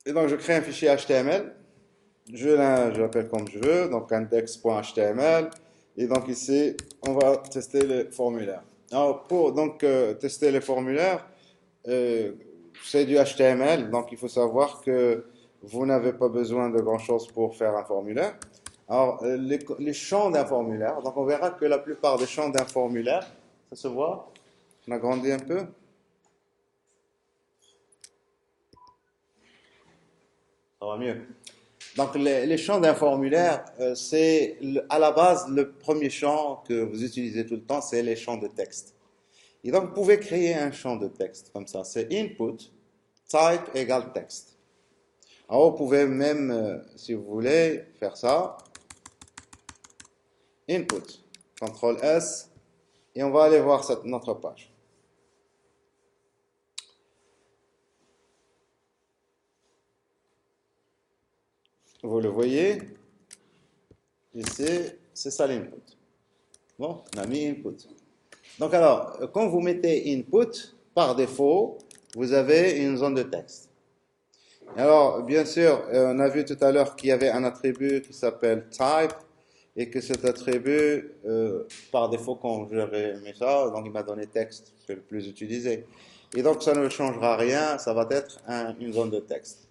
Et donc, je crée un fichier HTML. Je l'appelle comme je veux, donc index.html. Et donc ici, on va tester les formulaires. Alors, pour donc tester les formulaires, euh, c'est du HTML, donc il faut savoir que vous n'avez pas besoin de grand-chose pour faire un formulaire. Alors, les champs d'un formulaire, donc on verra que la plupart des champs d'un formulaire, ça se voit, on agrandit un peu, ça va mieux. Donc, les champs d'un formulaire, c'est à la base le premier champ que vous utilisez tout le temps, c'est les champs de texte. Et donc, vous pouvez créer un champ de texte comme ça. C'est input, type égale texte. Alors, vous pouvez même, si vous voulez, faire ça. Input, CTRL S, et on va aller voir notre page. Vous le voyez, ici, c'est ça l'input. Bon, on a mis input. Donc alors, quand vous mettez input, par défaut, vous avez une zone de texte. Alors, bien sûr, on a vu tout à l'heure qu'il y avait un attribut qui s'appelle type, et que cet attribut, par défaut, quand j'avais mis ça, donc il m'a donné texte, c'est le plus utilisé. Et donc, ça ne changera rien, ça va être une zone de texte.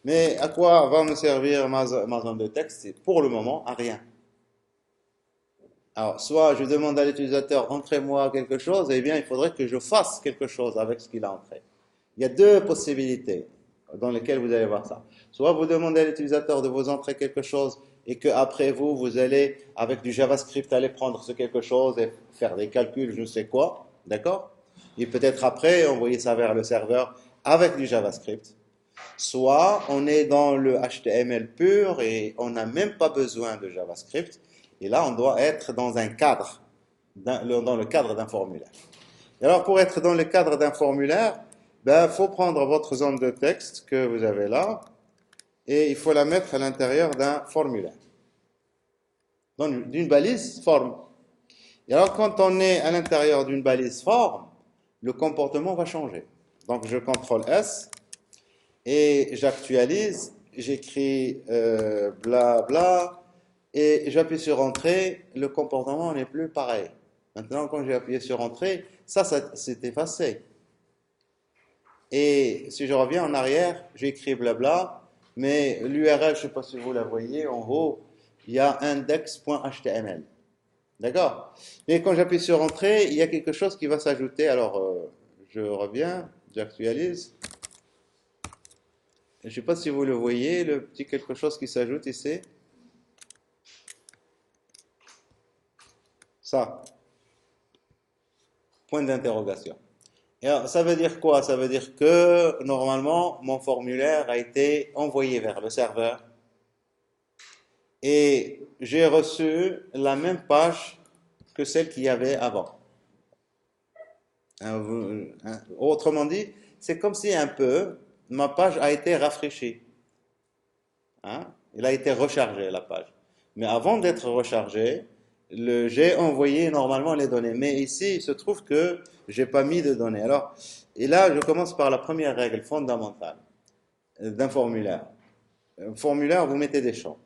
Mais à quoi va me servir ma zone de texte? Pour le moment, à rien. Alors, soit je demande à l'utilisateur, entrez-moi quelque chose, et bien il faudrait que je fasse quelque chose avec ce qu'il a entré. Il y a deux possibilités dans lesquelles vous allez voir ça. Soit vous demandez à l'utilisateur de vous entrer quelque chose et qu'après vous, vous allez, avec du JavaScript, aller prendre ce quelque chose et faire des calculs, je ne sais quoi, d'accord? Et peut-être après, envoyer ça vers le serveur avec du JavaScript. Soit on est dans le HTML pur et on n'a même pas besoin de JavaScript. Et là, on doit être dans un cadre, dans le cadre d'un formulaire. Et alors, pour être dans le cadre d'un formulaire, ben, faut prendre votre zone de texte que vous avez là et il faut la mettre à l'intérieur d'un formulaire, d'une balise forme. Et alors, quand on est à l'intérieur d'une balise forme, le comportement va changer. Donc, je CTRL S et j'actualise, j'écris bla bla et j'appuie sur Entrée, le comportement n'est plus pareil. Maintenant, quand j'ai appuyé sur Entrée, ça s'est effacé. Et si je reviens en arrière, j'écris blabla, mais l'URL, je ne sais pas si vous la voyez, en haut, il y a index.html. D'accord? Mais quand j'appuie sur Entrée, il y a quelque chose qui va s'ajouter. Alors, je reviens, j'actualise. Je ne sais pas si vous le voyez, le petit quelque chose qui s'ajoute ici. Ça, point d'interrogation. Et alors, ça veut dire quoi? Ça veut dire que normalement, mon formulaire a été envoyé vers le serveur et j'ai reçu la même page que celle qu'il y avait avant. Autrement dit, c'est comme si un peu ma page a été rafraîchie. Hein? Elle a été rechargée, la page. Mais avant d'être rechargée, j'ai envoyé normalement les données. Mais ici, il se trouve que j'ai pas mis de données. Alors, et là, je commence par la première règle fondamentale d'un formulaire. Un formulaire, vous mettez des champs.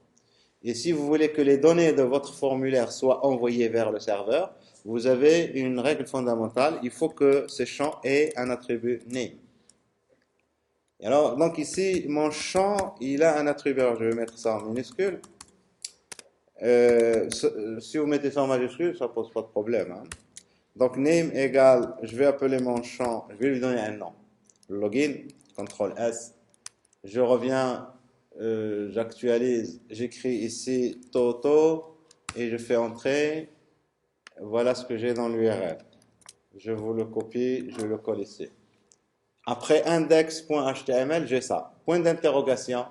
Et si vous voulez que les données de votre formulaire soient envoyées vers le serveur, vous avez une règle fondamentale. Il faut que ces champs aient un attribut name. Et alors, donc ici, mon champ, il a un attribut. Alors, je vais mettre ça en minuscule. Si vous mettez ça en majuscule, ça pose pas de problème. Hein. Donc, name égale, je vais appeler mon champ, je vais lui donner un nom. Login, CTRL S. Je reviens, j'actualise, j'écris ici Toto et je fais entrer. Voilà ce que j'ai dans l'URL. Je vous le copie, je le colle ici. Après index.html, j'ai ça. Point d'interrogation.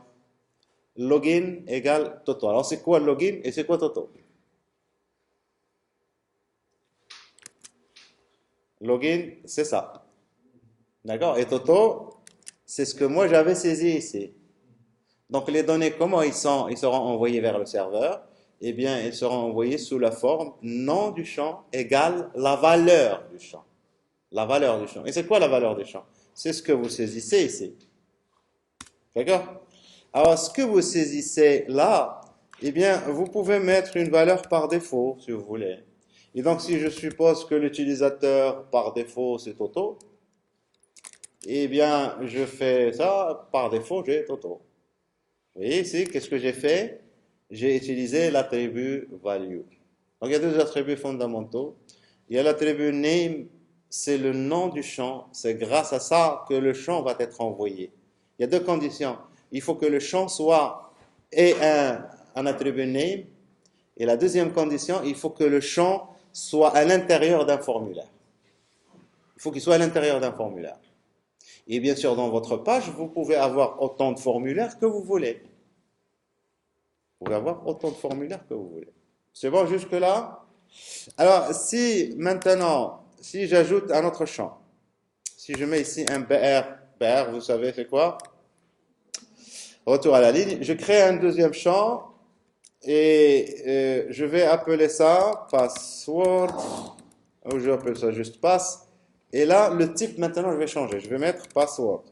Login égale Toto. Alors, c'est quoi login et c'est quoi Toto? Login, c'est ça. D'accord? Et Toto, c'est ce que moi j'avais saisi ici. Donc, les données, comment ils seront envoyés vers le serveur? Eh bien, ils seront envoyés sous la forme nom du champ égale la valeur du champ. La valeur du champ. Et c'est quoi la valeur du champ? C'est ce que vous saisissez ici. D'accord? Alors, ce que vous saisissez là, eh bien, vous pouvez mettre une valeur par défaut, si vous voulez. Et donc, si je suppose que l'utilisateur par défaut, c'est Toto, eh bien, je fais ça, par défaut, j'ai Toto. Vous voyez ici, qu'est-ce que j'ai fait? J'ai utilisé l'attribut value. Donc, il y a deux attributs fondamentaux. Il y a l'attribut name, c'est le nom du champ. C'est grâce à ça que le champ va être envoyé. Il y a deux conditions. Il faut que le champ ait un attribut name. Et la deuxième condition, il faut que le champ soit à l'intérieur d'un formulaire. Il faut qu'il soit à l'intérieur d'un formulaire. Et bien sûr, dans votre page, vous pouvez avoir autant de formulaires que vous voulez. Vous pouvez avoir autant de formulaires que vous voulez. C'est bon jusque-là? Alors, si maintenant, si j'ajoute un autre champ, si je mets ici un BR, vous savez c'est quoi? Retour à la ligne. Je crée un deuxième champ et je vais appeler ça password, ou je vais appeler ça juste pass. Et là, le type maintenant, je vais changer. Je vais mettre password.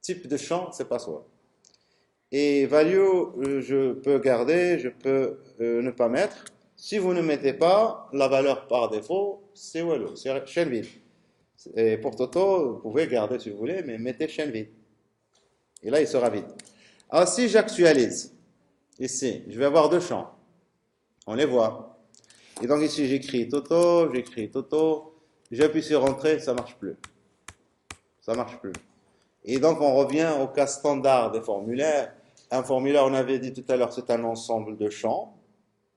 Type de champ, c'est password. Et value, je peux garder, je peux ne pas mettre. Si vous ne mettez pas, la valeur par défaut, c'est wallo, c'est chaîne vide. Et pour Toto, vous pouvez garder si vous voulez, mais mettez chaîne vide. Et là, il sera vide. Alors, si j'actualise, ici, je vais avoir deux champs. On les voit. Et donc ici, j'écris Toto, j'appuie sur Entrée, ça ne marche plus. Ça ne marche plus. Et donc, on revient au cas standard des formulaires. Un formulaire, on avait dit tout à l'heure, c'est un ensemble de champs,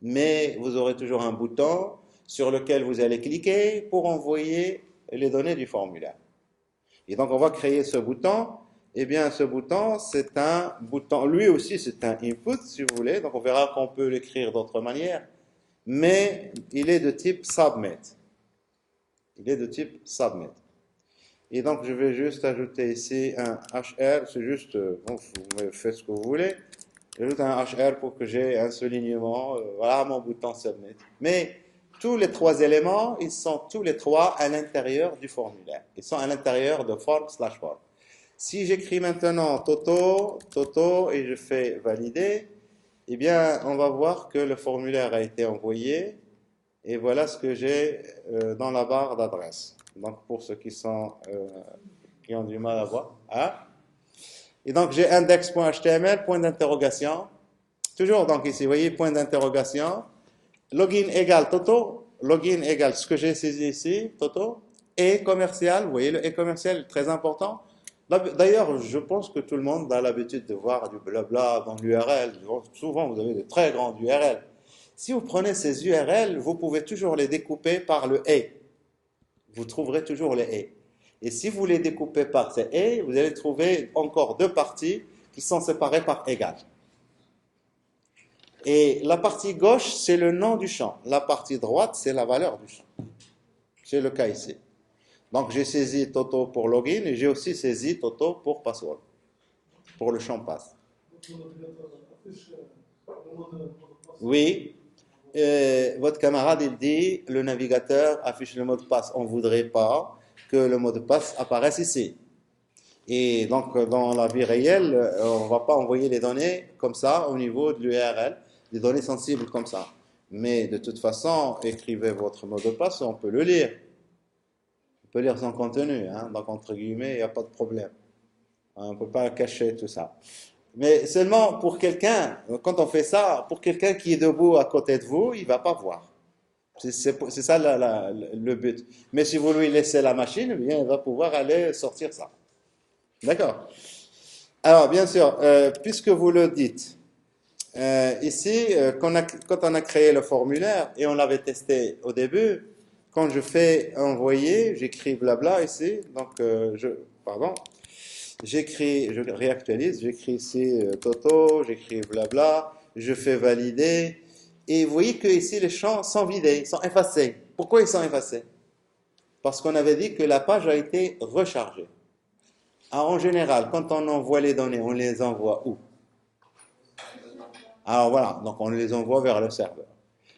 mais vous aurez toujours un bouton sur lequel vous allez cliquer pour envoyer les données du formulaire. Et donc, on va créer ce bouton. Eh bien, ce bouton, c'est un bouton, lui aussi, c'est un input, si vous voulez. Donc, on verra qu'on peut l'écrire d'autres manières. Mais il est de type submit. Il est de type submit. Et donc, je vais juste ajouter ici un HR. C'est juste, bon, vous faites ce que vous voulez. J'ajoute un HR pour que j'ai un soulignement. Voilà mon bouton submit. Mais tous les trois éléments, ils sont tous les trois à l'intérieur du formulaire. Ils sont à l'intérieur de form/form. Si j'écris maintenant Toto, et je fais valider, eh bien, on va voir que le formulaire a été envoyé. Et voilà ce que j'ai dans la barre d'adresse. Donc, pour ceux qui ont du mal à voir. Hein? Et donc, j'ai index.html, point d'interrogation. Toujours, donc ici, vous voyez, point d'interrogation. Login égale Toto. Login égale ce que j'ai saisi ici, Toto. Et commercial, vous voyez, le et commercial est très important. D'ailleurs, je pense que tout le monde a l'habitude de voir du blabla dans l'URL. Souvent, vous avez de très grandes URL. Si vous prenez ces URL, vous pouvez toujours les découper par le et. Vous trouverez toujours les et. Et si vous les découpez par ces et, vous allez trouver encore deux parties qui sont séparées par égal. Et la partie gauche, c'est le nom du champ. La partie droite, c'est la valeur du champ. C'est le cas ici. Donc, j'ai saisi Toto pour login et j'ai aussi saisi Toto pour password, pour le champ pass. Oui, votre camarade, il dit, le navigateur affiche le mot de passe. On ne voudrait pas que le mot de passe apparaisse ici. Et donc, dans la vie réelle, on ne va pas envoyer les données comme ça au niveau de l'URL, des données sensibles comme ça. Mais de toute façon, écrivez votre mot de passe, on peut le lire. On peut lire son contenu, hein, donc entre guillemets, il n'y a pas de problème. On ne peut pas cacher tout ça. Mais seulement pour quelqu'un, quand on fait ça, pour quelqu'un qui est debout à côté de vous, il ne va pas voir. C'est ça le but. Mais si vous lui laissez la machine, eh bien, il va pouvoir aller sortir ça. D'accord? Alors, bien sûr, puisque vous le dites, ici, quand on a créé le formulaire, et on l'avait testé au début, quand je fais envoyer, j'écris blabla ici, donc je réactualise, j'écris ici Toto, j'écris blabla, je fais valider, et vous voyez que ici les champs sont vidés, sont effacés. Pourquoi ils sont effacés? Parce qu'on avait dit que la page a été rechargée. Alors, en général, quand on envoie les données, on les envoie où? Alors voilà, donc on les envoie vers le serveur.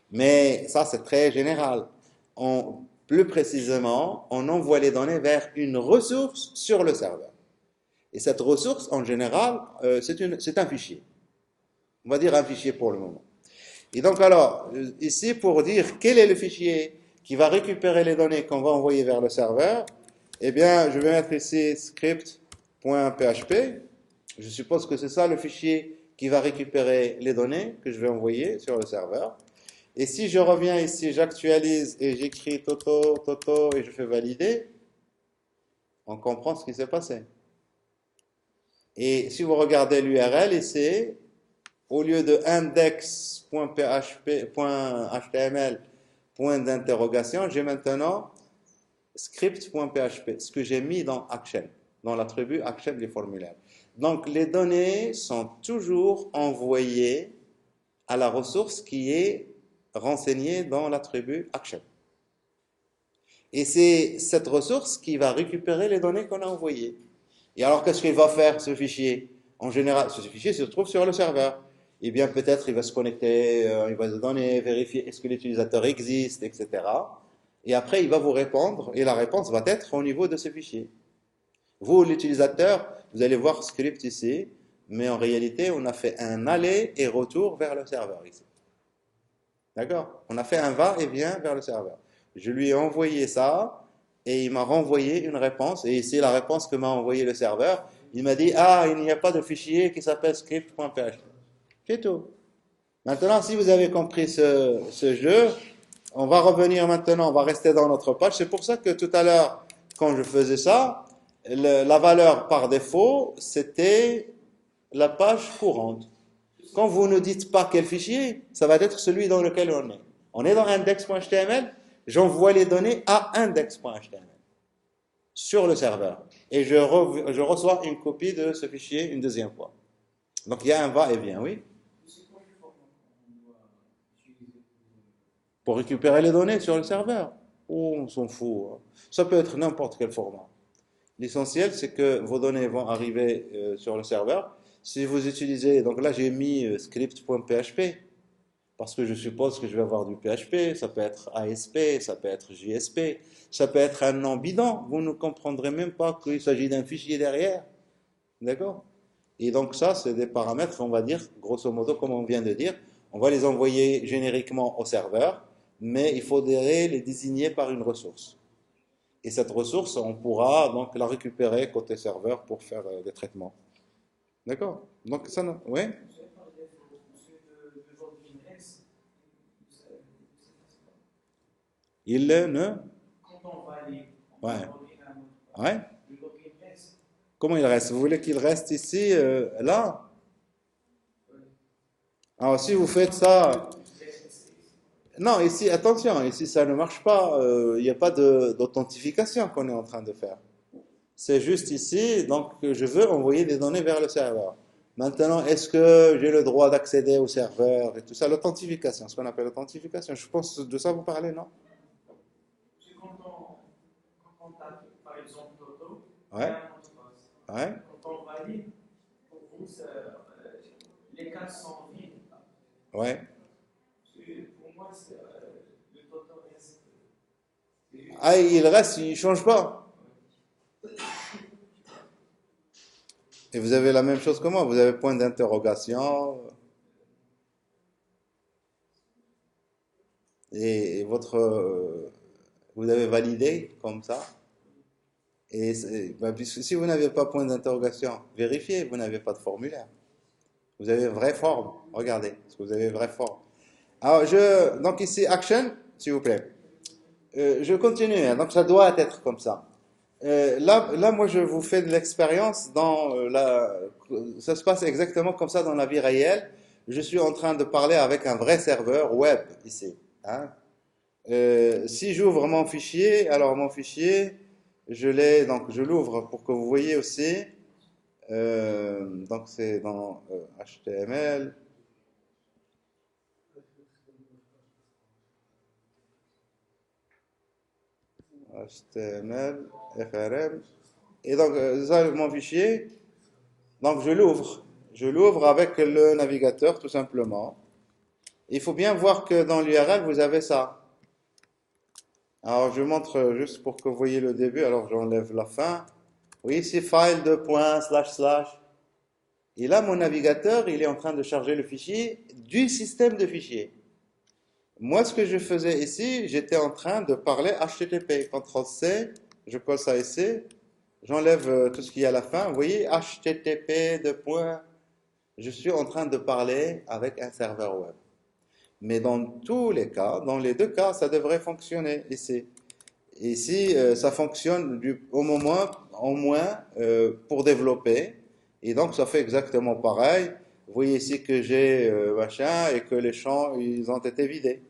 Mais ça, c'est très général. Plus précisément, on envoie les données vers une ressource sur le serveur. Et cette ressource, en général, c'est un fichier. On va dire un fichier pour le moment. Et donc alors, ici, pour dire quel est le fichier qui va récupérer les données qu'on va envoyer vers le serveur, eh bien, je vais mettre ici script.php. Je suppose que c'est ça le fichier qui va récupérer les données que je vais envoyer sur le serveur. Et si je reviens ici, j'actualise et j'écris Toto, Toto et je fais valider, on comprend ce qui s'est passé. Et si vous regardez l'URL ici, au lieu de index.html, point d'interrogation, j'ai maintenant script.php, ce que j'ai mis dans Action, dans l'attribut Action des formulaires. Donc, les données sont toujours envoyées à la ressource qui est renseignée dans l'attribut Action. Et c'est cette ressource qui va récupérer les données qu'on a envoyées. Et alors, qu'est-ce qu'il va faire, ce fichier? En général, ce fichier se trouve sur le serveur. Eh bien, peut-être il va se connecter, il va se donner, vérifier est-ce que l'utilisateur existe, etc. Et après, il va vous répondre, et la réponse va être au niveau de ce fichier. Vous, l'utilisateur, vous allez voir script ici, mais en réalité, on a fait un aller et retour vers le serveur ici. D'accord? On a fait un va-et-vient vers le serveur. Je lui ai envoyé ça, et il m'a renvoyé une réponse, et ici, la réponse que m'a envoyé le serveur, il m'a dit, ah, il n'y a pas de fichier qui s'appelle script.php. C'est tout. Maintenant, si vous avez compris ce jeu, on va revenir maintenant, on va rester dans notre page. C'est pour ça que tout à l'heure, quand je faisais ça, la valeur par défaut, c'était la page courante. Quand vous ne dites pas quel fichier, ça va être celui dans lequel on est. On est dans index.html, j'envoie les données à index.html sur le serveur. Et je reçois une copie de ce fichier une deuxième fois. Donc il y a un va-et-vient, oui. Pour récupérer les données sur le serveur. Oh, on s'en fout. Ça peut être n'importe quel format. L'essentiel, c'est que vos données vont arriver sur le serveur. Si vous utilisez, donc là j'ai mis script.php, parce que je suppose que je vais avoir du PHP, ça peut être ASP, ça peut être JSP, ça peut être un nom bidon. Vous ne comprendrez même pas qu'il s'agit d'un fichier derrière. D'accord? Et donc ça, c'est des paramètres, on va dire, grosso modo, comme on vient de dire, on va les envoyer génériquement au serveur, mais il faudrait les désigner par une ressource. Et cette ressource, on pourra donc la récupérer côté serveur pour faire des traitements. D'accord? Donc ça, oui? Il ne? Ouais. Ouais. Comment il reste? Vous voulez qu'il reste ici, là? Alors si vous faites ça, non, ici, attention, ici ça ne marche pas. Il n'y a pas d'authentification qu'on est en train de faire. C'est juste ici, donc je veux envoyer des données vers le serveur. Maintenant, est-ce que j'ai le droit d'accéder au serveur et tout ça? L'authentification, ce qu'on appelle l'authentification. Je pense de ça vous parlez, non? Quand on tape, par exemple, Toto, Ouais, ouais. quand on valide, pour vous, les cases sont vides. Ouais. Pour moi, le Toto reste. Ah, il reste, il ne change pas. Et vous avez la même chose que moi, vous avez point d'interrogation. Et vous avez validé comme ça. Et puisque si vous n'avez pas point d'interrogation, vérifiez, vous n'avez pas de formulaire. Vous avez vraie forme. Regardez, est-ce que vous avez vraie forme? Alors, donc ici, action, s'il vous plaît. Je continue, hein, donc ça doit être comme ça. Là, moi, je vous fais de l'expérience ça se passe exactement comme ça dans la vie réelle. Je suis en train de parler avec un vrai serveur web ici. Hein. Si j'ouvre mon fichier, alors mon fichier, donc je l'ouvre pour que vous voyez aussi. Donc c'est dans HTML. HTML, FRM. Et donc, ça, mon fichier. Donc, je l'ouvre. Je l'ouvre avec le navigateur, tout simplement. Il faut bien voir que dans l'URL, vous avez ça. Alors, je montre juste pour que vous voyez le début. Alors, j'enlève la fin. voyez ici, file de point, slash, slash. Et là, mon navigateur, il est en train de charger le fichier du système de fichiers. Moi, ce que je faisais ici, j'étais en train de parler HTTP. CTRL-C, je colle ça ici, j'enlève tout ce qu'il y a à la fin. Vous voyez, HTTP, de point. Je suis en train de parler avec un serveur web. Mais dans tous les cas, dans les deux cas, ça devrait fonctionner ici. Ici, ça fonctionne au moins pour développer. Et donc, ça fait exactement pareil. Vous voyez ici que j'ai machin et que les champs, ils ont été vidés.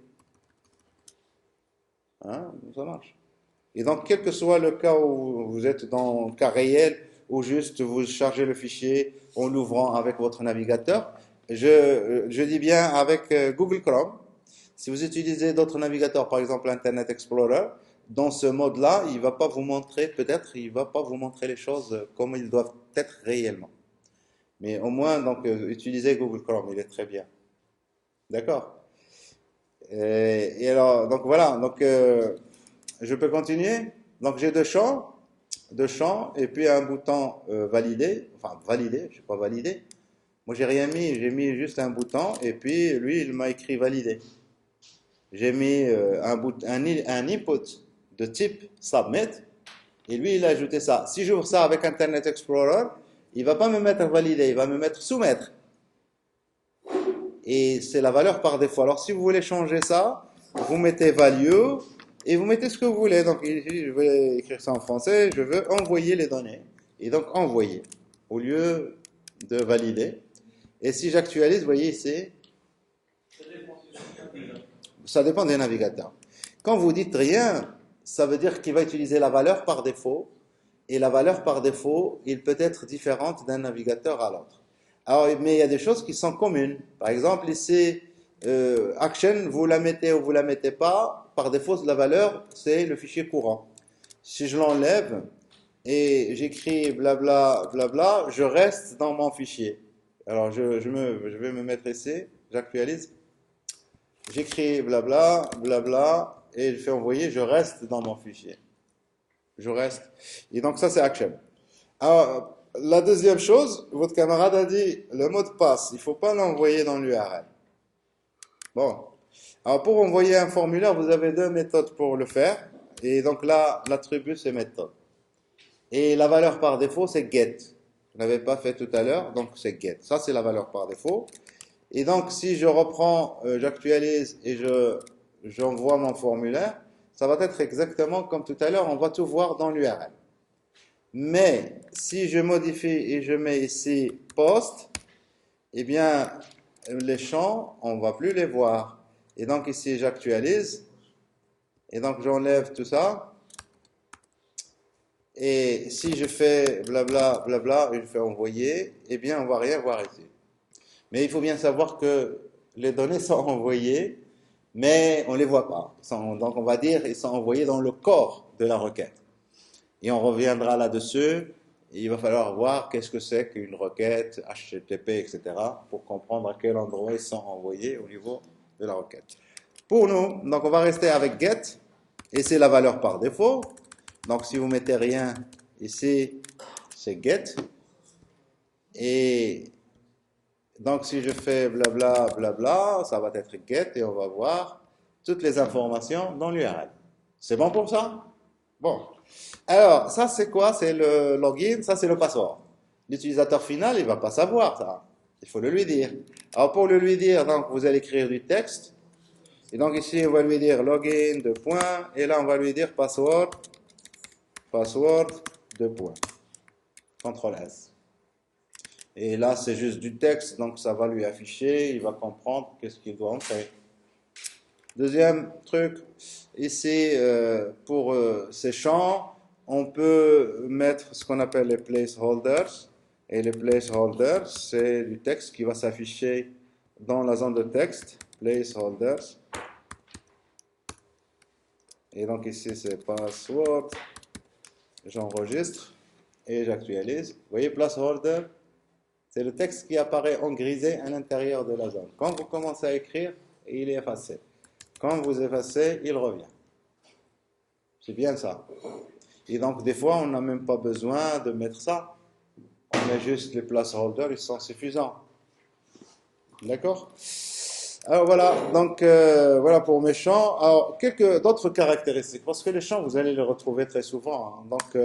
Hein, ça marche. Et donc, quel que soit le cas où vous êtes dans le cas réel, ou juste vous chargez le fichier en l'ouvrant avec votre navigateur, je dis bien avec Google Chrome. Si vous utilisez d'autres navigateurs, par exemple Internet Explorer, dans ce mode-là, il va pas vous montrer, peut-être, il va pas vous montrer les choses comme ils doivent être réellement. Mais au moins, donc, utilisez Google Chrome, il est très bien. D'accord? Et alors, donc voilà, donc je peux continuer. Donc j'ai deux champs, et puis un bouton valider, enfin valider, je sais pas valider. Moi j'ai rien mis, j'ai mis juste un bouton, et puis lui il m'a écrit valider. J'ai mis un input de type submit, et lui il a ajouté ça. Si j'ouvre ça avec Internet Explorer, il va pas me mettre valider, il va me mettre soumettre. Et c'est la valeur par défaut. Alors si vous voulez changer ça, vous mettez value et vous mettez ce que vous voulez. Donc ici, je vais écrire ça en français, je veux envoyer les données. Et donc envoyer au lieu de valider. Et si j'actualise, vous voyez ici, ça dépend des navigateurs. Quand vous dites rien, ça veut dire qu'il va utiliser la valeur par défaut. Et la valeur par défaut, il peut être différente d'un navigateur à l'autre. Alors, mais il y a des choses qui sont communes. Par exemple, ici, action, vous la mettez ou vous la mettez pas, par défaut, la valeur, c'est le fichier courant. Si je l'enlève et j'écris blabla, blabla, je reste dans mon fichier. Alors, je vais me mettre ici, j'actualise. J'écris blabla, blabla, et je fais envoyer, je reste dans mon fichier. Je reste. Et donc, ça, c'est action. Alors, la deuxième chose, votre camarade a dit le mot de passe, il ne faut pas l'envoyer dans l'URL. Bon. Alors, pour envoyer un formulaire, vous avez deux méthodes pour le faire. Et donc là, l'attribut, c'est méthode. Et la valeur par défaut, c'est get. Vous n'avez pas fait tout à l'heure, donc c'est get. Ça, c'est la valeur par défaut. Et donc, si je reprends, j'actualise et j'envoie mon formulaire, ça va être exactement comme tout à l'heure, on va tout voir dans l'URL. Mais si je modifie et je mets ici post, eh bien, les champs, on ne va plus les voir. Et donc ici, j'actualise. Et donc, j'enlève tout ça. Et si je fais blabla, blabla, et je fais envoyer, eh bien, on ne va rien voir ici. Mais il faut bien savoir que les données sont envoyées, mais on ne les voit pas. Donc, on va dire qu'ils sont envoyés dans le corps de la requête. Et on reviendra là-dessus. Il va falloir voir qu'est-ce que c'est qu'une requête, HTTP, etc., pour comprendre à quel endroit ils sont envoyés au niveau de la requête. Pour nous, donc on va rester avec get, et c'est la valeur par défaut. Donc si vous mettez rien ici, c'est get. Et donc si je fais blabla, blabla, ça va être get, et on va voir toutes les informations dans l'URL. C'est bon pour ça? Bon. Alors, ça c'est quoi? C'est le login, ça c'est le password. L'utilisateur final, il ne va pas savoir ça. Il faut le lui dire. Alors pour le lui dire, donc vous allez écrire du texte. Et donc ici, on va lui dire login, deux points. Et là, on va lui dire password, deux points. CTRL S. Et là, c'est juste du texte, donc ça va lui afficher. Il va comprendre qu'est-ce qu'il doit entrer. Deuxième truc, ici, pour ces champs, on peut mettre ce qu'on appelle les placeholders. Et les placeholders, c'est du texte qui va s'afficher dans la zone de texte. Placeholders. Et donc ici, c'est password. J'enregistre et j'actualise. Vous voyez, placeholder, c'est le texte qui apparaît en grisé à l'intérieur de la zone. Quand vous commencez à écrire, il est effacé. Quand vous effacez, il revient. C'est bien ça. Et donc, des fois, on n'a même pas besoin de mettre ça. On met juste les placeholders, ils sont suffisants. D'accord? Alors voilà, donc voilà pour mes champs. Alors, quelques d'autres caractéristiques, parce que les champs, vous allez les retrouver très souvent, hein. Donc,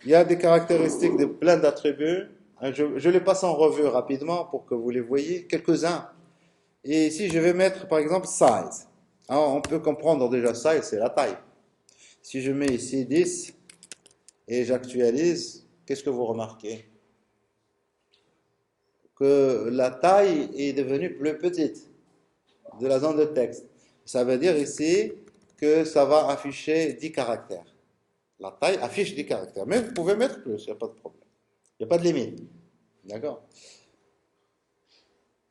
il y a des caractéristiques de plein d'attributs. Je les passe en revue rapidement pour que vous les voyez, quelques-uns. Et ici, je vais mettre par exemple size. Alors, on peut comprendre déjà size, c'est la taille. Si je mets ici 10 et j'actualise, qu'est-ce que vous remarquez? Que la taille est devenue plus petite de la zone de texte. Ça veut dire ici que ça va afficher 10 caractères. La taille affiche 10 caractères. Mais vous pouvez mettre plus, il n'y a pas de problème. Il n'y a pas de limite. D'accord?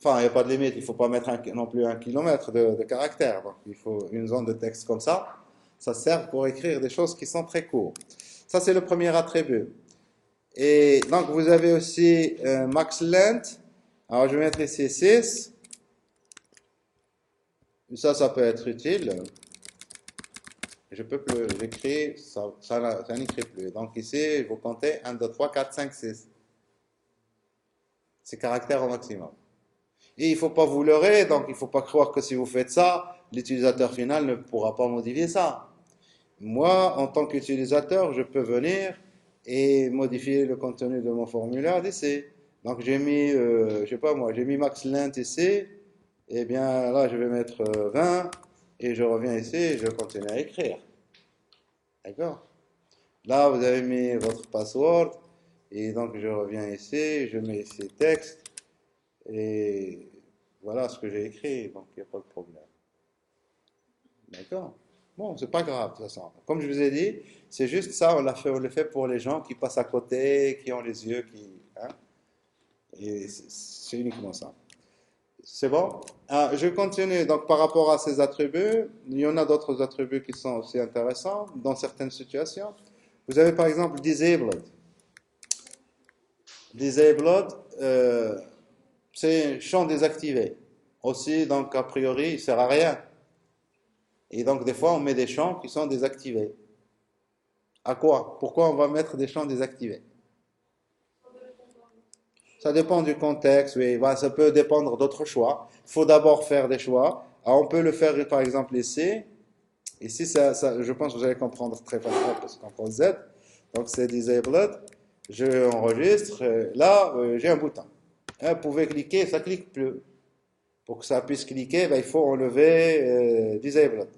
Enfin, il n'y a pas de limite. Il ne faut pas mettre non plus 1 kilomètre de caractères. Donc, il faut une zone de texte comme ça. Ça sert pour écrire des choses qui sont très courtes. Ça, c'est le premier attribut. Et donc, vous avez aussi max length. Alors, je vais mettre ici 6. Ça peut être utile. Je peux plus, j'écris, ça n'écrit plus. Donc ici, vous comptez 1, 2, 3, 4, 5, 6. C'est caractères au maximum. Et il ne faut pas vous leurrer, donc il ne faut pas croire que si vous faites ça, l'utilisateur final ne pourra pas modifier ça. Moi, en tant qu'utilisateur, je peux venir et modifier le contenu de mon formulaire d'ici. Donc j'ai mis, je sais pas moi, j'ai mis max length ici. Et bien là, je vais mettre 20 et je reviens ici et je continue à écrire. D'accord? Là, vous avez mis votre password et donc je reviens ici, je mets ici texte et voilà ce que j'ai écrit, donc il n'y a pas de problème. D'accord? Bon, c'est pas grave de toute façon. Comme je vous ai dit, c'est juste ça, on le fait pour les gens qui passent à côté, qui ont les yeux qui, hein, et c'est uniquement ça. C'est bon? Ah, je continue. Donc, par rapport à ces attributs, il y en a d'autres attributs qui sont aussi intéressants dans certaines situations. Vous avez par exemple disabled. Disabled, c'est un champ désactivé. Aussi, donc, a priori, il ne sert à rien. Et donc, des fois, on met des champs qui sont désactivés. À quoi? Pourquoi on va mettre des champs désactivés? Ça dépend du contexte, oui. Bah, ça peut dépendre d'autres choix. Il faut d'abord faire des choix. Alors, on peut le faire, par exemple, ici. Ici, je pense que vous allez comprendre très facilement parce qu'on prend Z. Donc, c'est disabled. Je enregistre. Là, j'ai un bouton. Vous pouvez cliquer, ça ne clique plus. Pour que ça puisse cliquer, ben, il faut enlever disabled.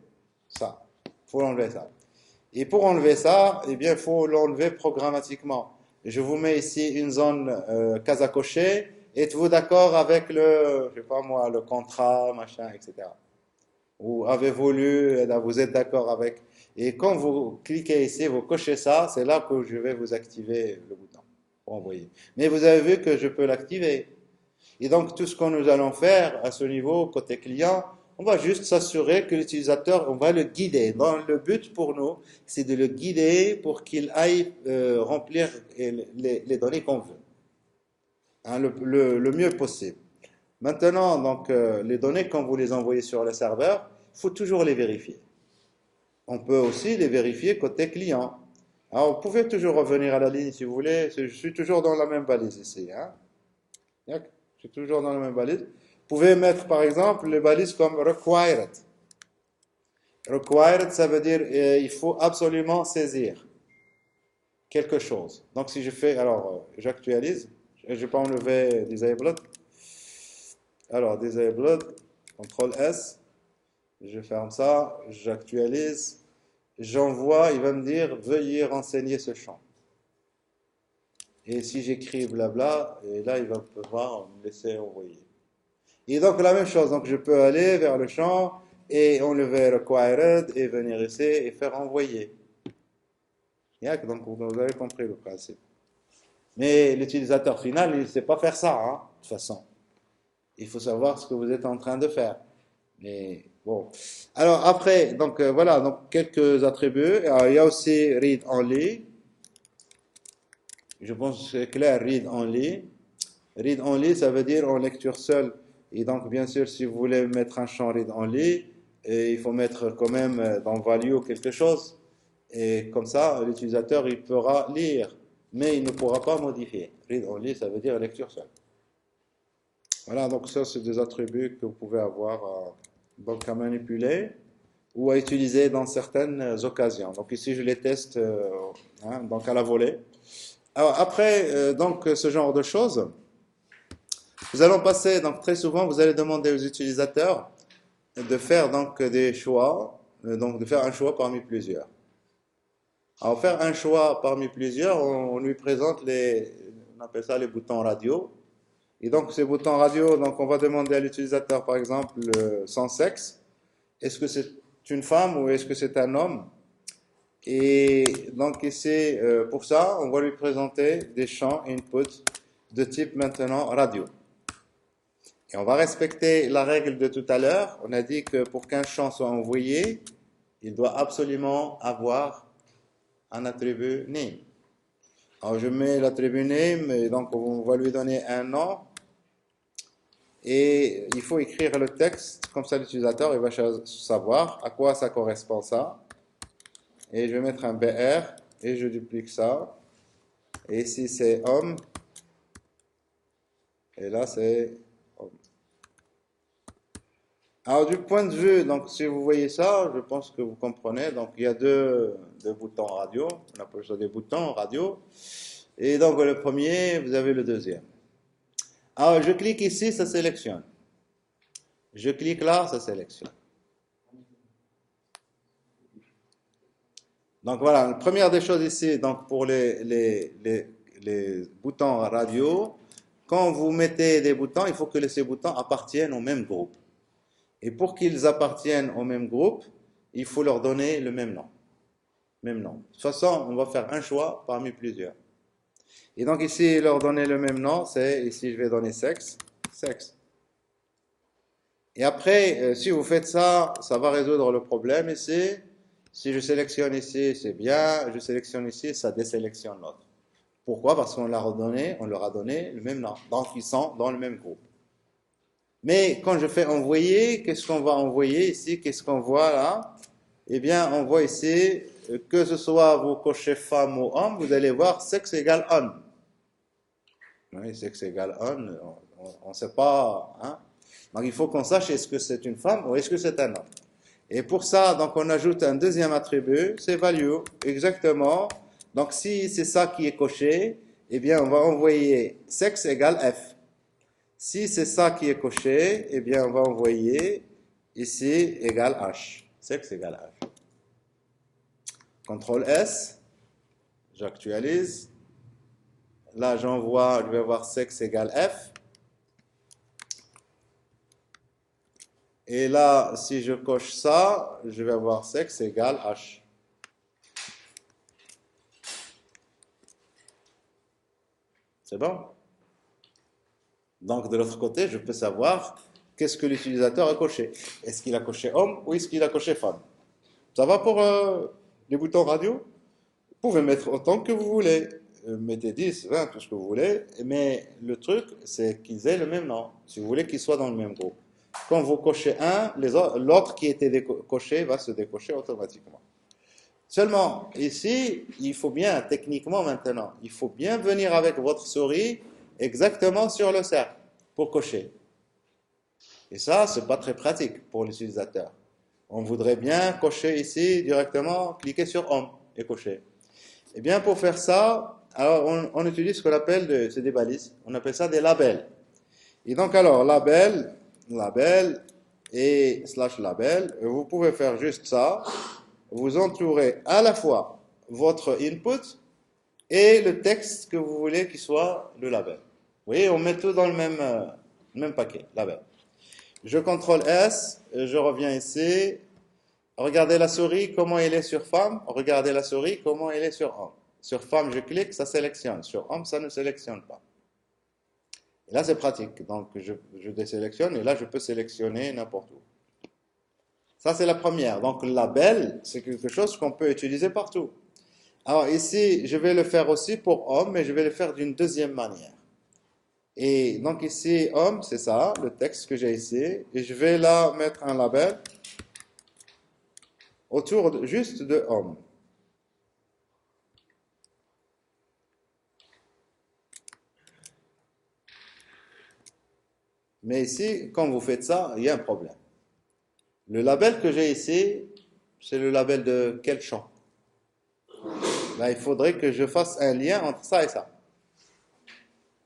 Ça. Il faut enlever ça. Et pour enlever ça, eh bien, il faut l'enlever programmatiquement. Je vous mets ici une zone case à cocher. Êtes-vous d'accord avec le, je sais pas moi, le contrat, machin, etc. Ou avez-vous lu, vous êtes d'accord avec. Et quand vous cliquez ici, vous cochez ça, c'est là que je vais vous activer le bouton pour envoyer. Mais vous avez vu que je peux l'activer. Et donc, tout ce que nous allons faire à ce niveau, côté client, on va juste s'assurer que l'utilisateur, on va le guider. Donc, le but pour nous, c'est de le guider pour qu'il aille remplir les données qu'on veut, hein, le mieux possible. Maintenant, donc, les données, quand vous les envoyez sur le serveur, il faut toujours les vérifier. On peut aussi les vérifier côté client. Alors, vous pouvez toujours revenir à la ligne si vous voulez. Je suis toujours dans la même balise ici, hein. Je suis toujours dans la même balise. Vous pouvez mettre, par exemple, les balises comme required. Required, ça veut dire il faut absolument saisir quelque chose. Donc, si je fais, alors, j'actualise. Je ne vais pas enlever disabled. Alors, disabled, CTRL S. Je ferme ça, j'actualise. J'envoie, il va me dire veuillez renseigner ce champ. Et si j'écris blabla, et là il va pouvoir me laisser envoyer. Et donc la même chose, donc je peux aller vers le champ et enlever required et venir ici et faire envoyer. Donc vous avez compris le principe. Mais l'utilisateur final, il ne sait pas faire ça, hein, de toute façon. Il faut savoir ce que vous êtes en train de faire. Mais bon. Alors après, donc voilà, donc quelques attributs. Alors, il y a aussi read only. Je pense que c'est clair, read only. Read only, ça veut dire en lecture seule. Et donc, bien sûr, si vous voulez mettre un champ read only, il faut mettre quand même dans value quelque chose. Et comme ça, l'utilisateur, il pourra lire, mais il ne pourra pas modifier. Read only, ça veut dire lecture seule. Voilà, donc ça, c'est des attributs que vous pouvez avoir donc à manipuler ou à utiliser dans certaines occasions. Donc ici, je les teste donc à la volée. Alors après, donc ce genre de choses, nous allons passer, donc très souvent, vous allez demander aux utilisateurs de faire donc des choix, donc de faire un choix parmi plusieurs. Alors faire un choix parmi plusieurs, on lui présente on appelle ça les boutons radio. Et donc ces boutons radio, donc on va demander à l'utilisateur par exemple son sexe. Est-ce que c'est une femme ou est-ce que c'est un homme? Et donc ici, pour ça, on va lui présenter des champs input de type maintenant radio. Et on va respecter la règle de tout à l'heure. On a dit que pour qu'un champ soit envoyé, il doit absolument avoir un attribut name. Alors je mets l'attribut name et donc on va lui donner un nom. Et il faut écrire le texte, comme ça l'utilisateur il va savoir à quoi ça correspond ça. Et je vais mettre un BR et je duplique ça. Et ici c'est homme. Et là c'est homme. Alors du point de vue, donc si vous voyez ça, je pense que vous comprenez. Donc il y a deux boutons radio, on appelle ça des boutons radio. Et donc le premier, vous avez le deuxième. Alors je clique ici, ça sélectionne. Je clique là, ça sélectionne. Donc voilà, la première des choses ici, donc pour les boutons radio, quand vous mettez des boutons, il faut que ces boutons appartiennent au même groupe. Et pour qu'ils appartiennent au même groupe, il faut leur donner le même nom. Même nom. De toute façon, on va faire un choix parmi plusieurs. Et donc ici, leur donner le même nom, c'est, ici je vais donner sexe, sexe. Et après, si vous faites ça, ça va résoudre le problème ici. Si je sélectionne ici, c'est bien. Je sélectionne ici, ça désélectionne l'autre. Pourquoi? Parce qu'on leur a donné le même nom. Donc ils sont dans le même groupe. Mais quand je fais envoyer, qu'est-ce qu'on va envoyer ici? Qu'est-ce qu'on voit là? Eh bien, on voit ici, que ce soit vous cochez femme ou homme, vous allez voir sexe égale on. Oui, sexe égale on ne sait pas. Hein? Donc il faut qu'on sache est-ce que c'est une femme ou est-ce que c'est un homme. Et pour ça, donc on ajoute un deuxième attribut, c'est value, exactement. Donc si c'est ça qui est coché, eh bien on va envoyer sexe égale F. Si c'est ça qui est coché, eh bien on va envoyer ici égale H. Sexe égale H. CTRL S, j'actualise. Là j'envoie, je vais avoir sexe égale F. Et là, si je coche ça, je vais avoir sexe égale H. C'est bon? Donc, de l'autre côté, je peux savoir qu'est-ce que l'utilisateur a coché. Est-ce qu'il a coché homme ou est-ce qu'il a coché femme? Ça va pour les boutons radio? Vous pouvez mettre autant que vous voulez. Mettez 10, 20, tout ce que vous voulez. Mais le truc, c'est qu'ils aient le même nom. Si vous voulez qu'ils soient dans le même groupe. Quand vous cochez un, l'autre qui était coché va se décocher automatiquement. Seulement, ici, il faut bien, techniquement maintenant, il faut bien venir avec votre souris exactement sur le cercle pour cocher. Et ça, c'est pas très pratique pour l'utilisateur. On voudrait bien cocher ici directement, cliquer sur homme et cocher. Eh bien, pour faire ça, alors on utilise ce qu'on appelle, c'est des balises, on appelle ça des labels. Et donc alors, label et slash label, vous pouvez faire juste ça. Vous entourez à la fois votre input et le texte que vous voulez qu'il soit le label. Vous voyez, on met tout dans le même paquet, label. Je CTRL S, je reviens ici. Regardez la souris, comment elle est sur femme. Regardez la souris, comment elle est sur homme. Sur femme, je clique, ça sélectionne. Sur homme, ça ne sélectionne pas. Et là, c'est pratique. Donc, je désélectionne et là, je peux sélectionner n'importe où. Ça, c'est la première. Donc, le label, c'est quelque chose qu'on peut utiliser partout. Alors, ici, je vais le faire aussi pour homme, mais je vais le faire d'une deuxième manière. Et donc, ici, homme, c'est ça, le texte que j'ai ici. Et je vais là mettre un label autour juste de homme. Mais ici, quand vous faites ça, il y a un problème. Le label que j'ai ici, c'est le label de quel champ? Là, il faudrait que je fasse un lien entre ça et ça.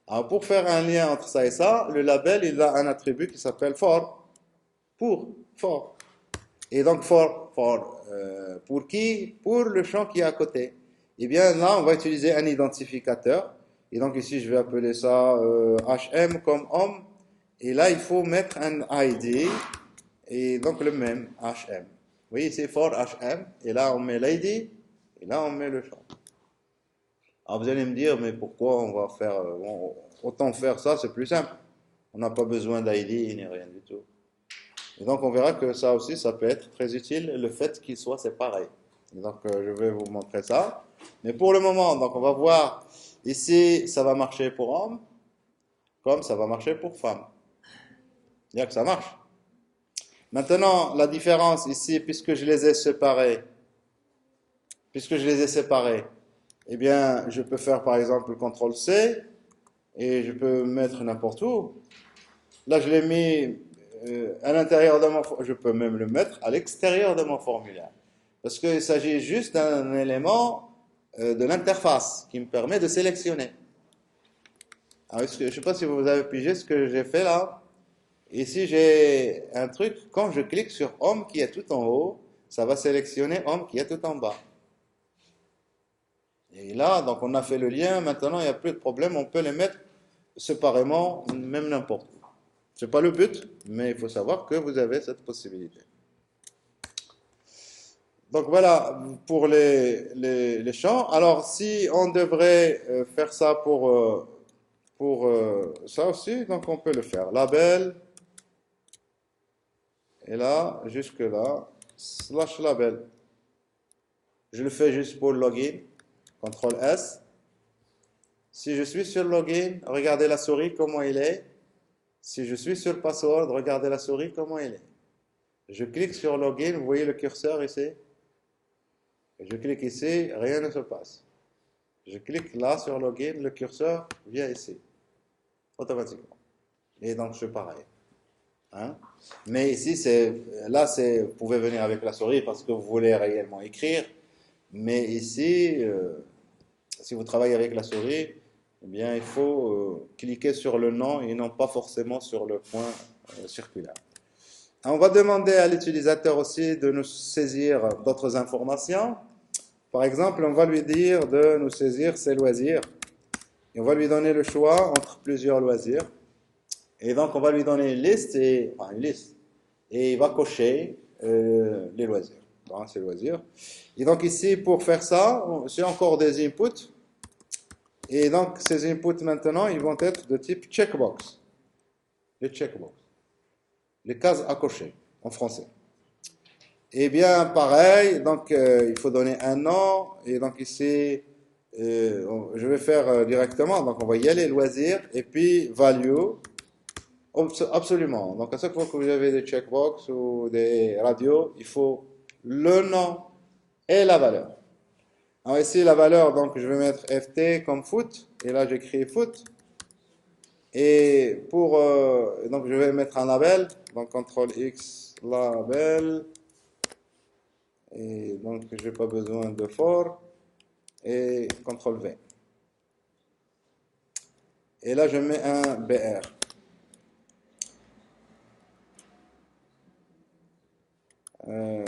Alors, pour faire un lien entre ça et ça, le label, il a un attribut qui s'appelle for. For. Et donc, pour qui? Pour le champ qui est à côté. Eh bien, là, on va utiliser un identificateur. Et donc, ici, je vais appeler ça HM comme homme. Et là, il faut mettre un ID. Et donc, le même, HM. Vous voyez, c'est for HM. Et là, on met l'ID. Et là, on met le champ. Alors, vous allez me dire, mais pourquoi on va faire. Autant faire ça, c'est plus simple. On n'a pas besoin d'ID ni rien du tout. Et donc, on verra que ça aussi, ça peut être très utile, le fait qu'ils soient séparés. Et donc, je vais vous montrer ça. Mais pour le moment, donc, on va voir ici, ça va marcher pour homme, comme ça va marcher pour femme. C'est-à-dire que ça marche. Maintenant, la différence ici, puisque je les ai séparés, eh bien, je peux faire par exemple le CTRL-C et je peux mettre n'importe où. Là, je l'ai mis à l'intérieur de je peux même le mettre à l'extérieur de mon formulaire. Parce qu'il s'agit juste d'un élément de l'interface qui me permet de sélectionner. Alors, je ne sais pas si vous avez pigé ce que j'ai fait là. Ici, j'ai un truc, quand je clique sur homme qui est tout en haut, ça va sélectionner homme qui est tout en bas. Et là, donc on a fait le lien, maintenant il n'y a plus de problème, on peut les mettre séparément, même n'importe où. Ce n'est pas le but, mais il faut savoir que vous avez cette possibilité. Donc voilà pour les champs. Alors si on devrait faire ça pour ça aussi, donc on peut le faire. Label, et là, jusque là, slash label. Je le fais juste pour le login, CTRL S. Si je suis sur login, regardez la souris comment il est. Si je suis sur password, regardez la souris comment il est. Je clique sur login, vous voyez le curseur ici. Je clique ici, rien ne se passe. Je clique là sur login, le curseur vient ici, automatiquement. Et donc c'est pareil. Hein? Mais ici, vous pouvez venir avec la souris parce que vous voulez réellement écrire. Mais ici, si vous travaillez avec la souris, eh bien, il faut cliquer sur le nom et non pas forcément sur le point circulaire. On va demander à l'utilisateur aussi de nous saisir d'autres informations. Par exemple, on va lui dire de nous saisir ses loisirs. Et on va lui donner le choix entre plusieurs loisirs. Et donc, on va lui donner une liste, une liste. Et il va cocher les loisirs. Hein, ces loisirs. Et donc ici, pour faire ça, c'est encore des inputs. Et donc, ces inputs maintenant, ils vont être de type checkbox. Les checkbox. Les cases à cocher, en français. Et bien, pareil, donc il faut donner un nom. Et donc ici, je vais faire directement. Donc, on va y aller, loisirs. Et puis, value. Absolument. Donc, à chaque fois que vous avez des checkbox ou des radios, il faut le nom et la valeur. Alors ici, la valeur, donc je vais mettre FT comme foot. Et là, j'écris foot. Et donc je vais mettre un label. Donc CTRL X, label. Et donc, je n'ai pas besoin de for. Et CTRL V. Et là, je mets un BR.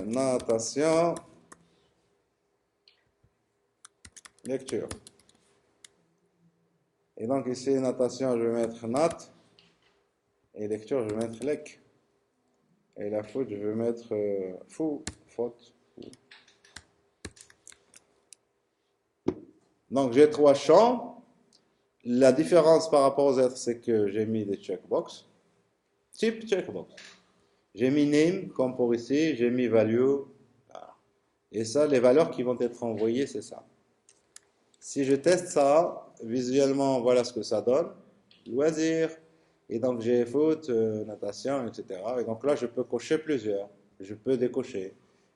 Notation. Lecture. Et donc ici, notation, je vais mettre not. Et lecture, je vais mettre lec. Et la faute, je vais mettre fou, faute. Fou. Donc j'ai trois champs. La différence par rapport aux autres, c'est que j'ai mis des checkbox. Type checkbox. J'ai mis name, comme pour ici. J'ai mis value. Voilà. Et ça, les valeurs qui vont être envoyées, c'est ça. Si je teste ça, visuellement, voilà ce que ça donne. Loisir. Et donc, j'ai foot, natation, etc. Et donc là, je peux cocher plusieurs. Je peux décocher.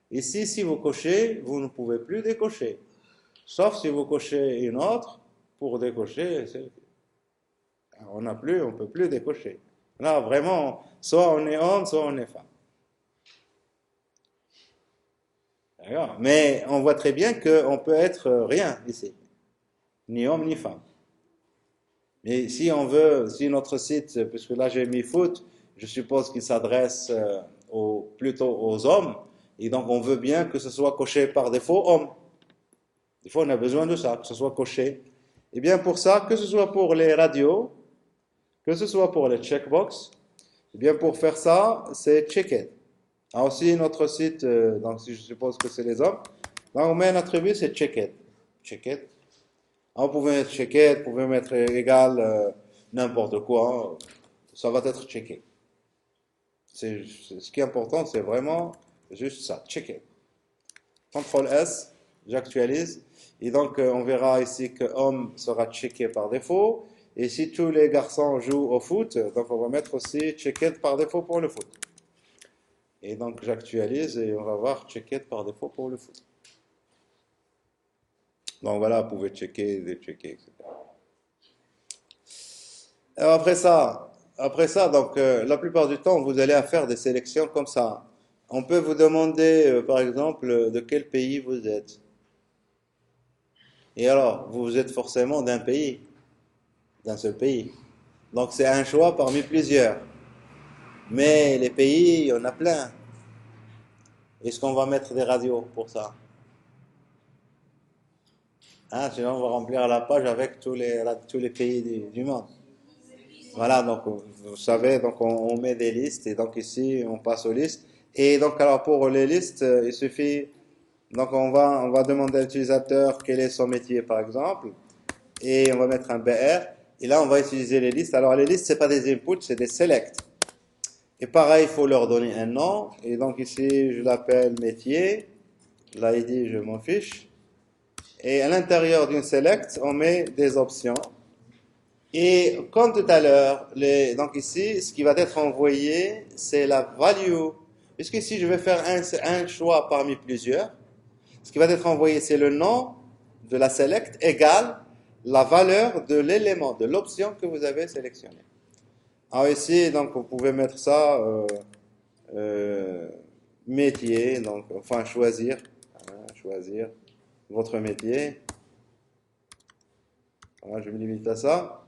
Ici, si vous cochez, vous ne pouvez plus décocher. Sauf si vous cochez une autre, pour décocher, on ne peut plus décocher. Là, vraiment, soit on est homme, soit on est femme. D'accord? Mais on voit très bien qu'on peut être rien ici, ni homme ni femme. Mais si on veut, si notre site, puisque là j'ai mis foot, je suppose qu'il s'adresse plutôt aux hommes, et donc on veut bien que ce soit coché par défaut homme. Des fois on a besoin de ça, que ce soit coché. Et bien pour ça, que ce soit pour les radios, que ce soit pour les checkbox, et bien pour faire ça, c'est checked. Ah, aussi notre site, donc si je suppose que c'est les hommes, donc on met un attribut, c'est checked. Checked. Ah, vous pouvez mettre checked, vous pouvez mettre égal n'importe quoi, ça va être checké. Ce qui est important, c'est vraiment juste ça, checker. CTRL S, j'actualise. Et donc, on verra ici que homme sera checké par défaut. Et si tous les garçons jouent au foot, donc on va mettre aussi checked par défaut pour le foot. Et donc, j'actualise et on va voir checked par défaut pour le foot. Donc voilà, vous pouvez checker, déchecker, etc. Alors après ça, donc la plupart du temps, vous allez faire des sélections comme ça. On peut vous demander, par exemple, de quel pays vous êtes. Et alors, vous êtes forcément d'un seul pays. Donc c'est un choix parmi plusieurs. Mais les pays, il y en a plein. Est-ce qu'on va mettre des radios pour ça? Hein, sinon, on va remplir la page avec tous les pays du monde. Voilà, donc vous savez, donc on met des listes et donc ici on passe aux listes. Et donc alors pour les listes, il suffit, donc on va demander à l'utilisateur quel est son métier par exemple, et on va mettre un BR. Et là on va utiliser les listes. Alors les listes c'est pas des inputs, c'est des selects. Et pareil, il faut leur donner un nom. Et donc ici je l'appelle métier. L'ID je m'en fiche. Et à l'intérieur d'une select, on met des options. Et comme tout à l'heure, donc ici, ce qui va être envoyé, c'est la value. Puisqu'ici, je vais faire un choix parmi plusieurs. Ce qui va être envoyé, c'est le nom de la select égale la valeur de l'élément, de l'option que vous avez sélectionné. Alors ici, donc, vous pouvez mettre ça, métier, donc, enfin, choisir votre métier. Voilà, je me limite à ça.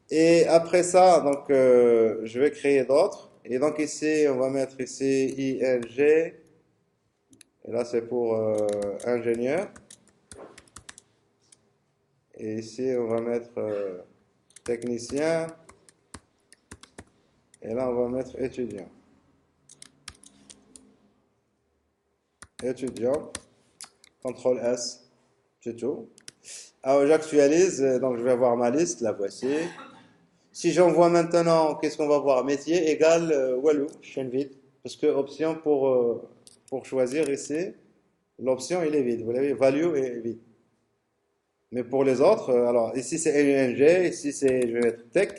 Et après ça, donc, je vais créer d'autres. Et donc ici, on va mettre ici ING. Et là, c'est pour ingénieur. Et ici, on va mettre technicien. Et là, on va mettre étudiant. Étudiant. CTRL S. C'est tout. Alors, j'actualise. Donc, je vais avoir ma liste. La voici. Si j'envoie maintenant, qu'est-ce qu'on va voir? Métier égale Walou, chaîne vide. Parce que option pour choisir ici, l'option il est vide. Vous l'avez, value est vide. Mais pour les autres, alors ici c'est ENG, ici c'est, je vais mettre tech.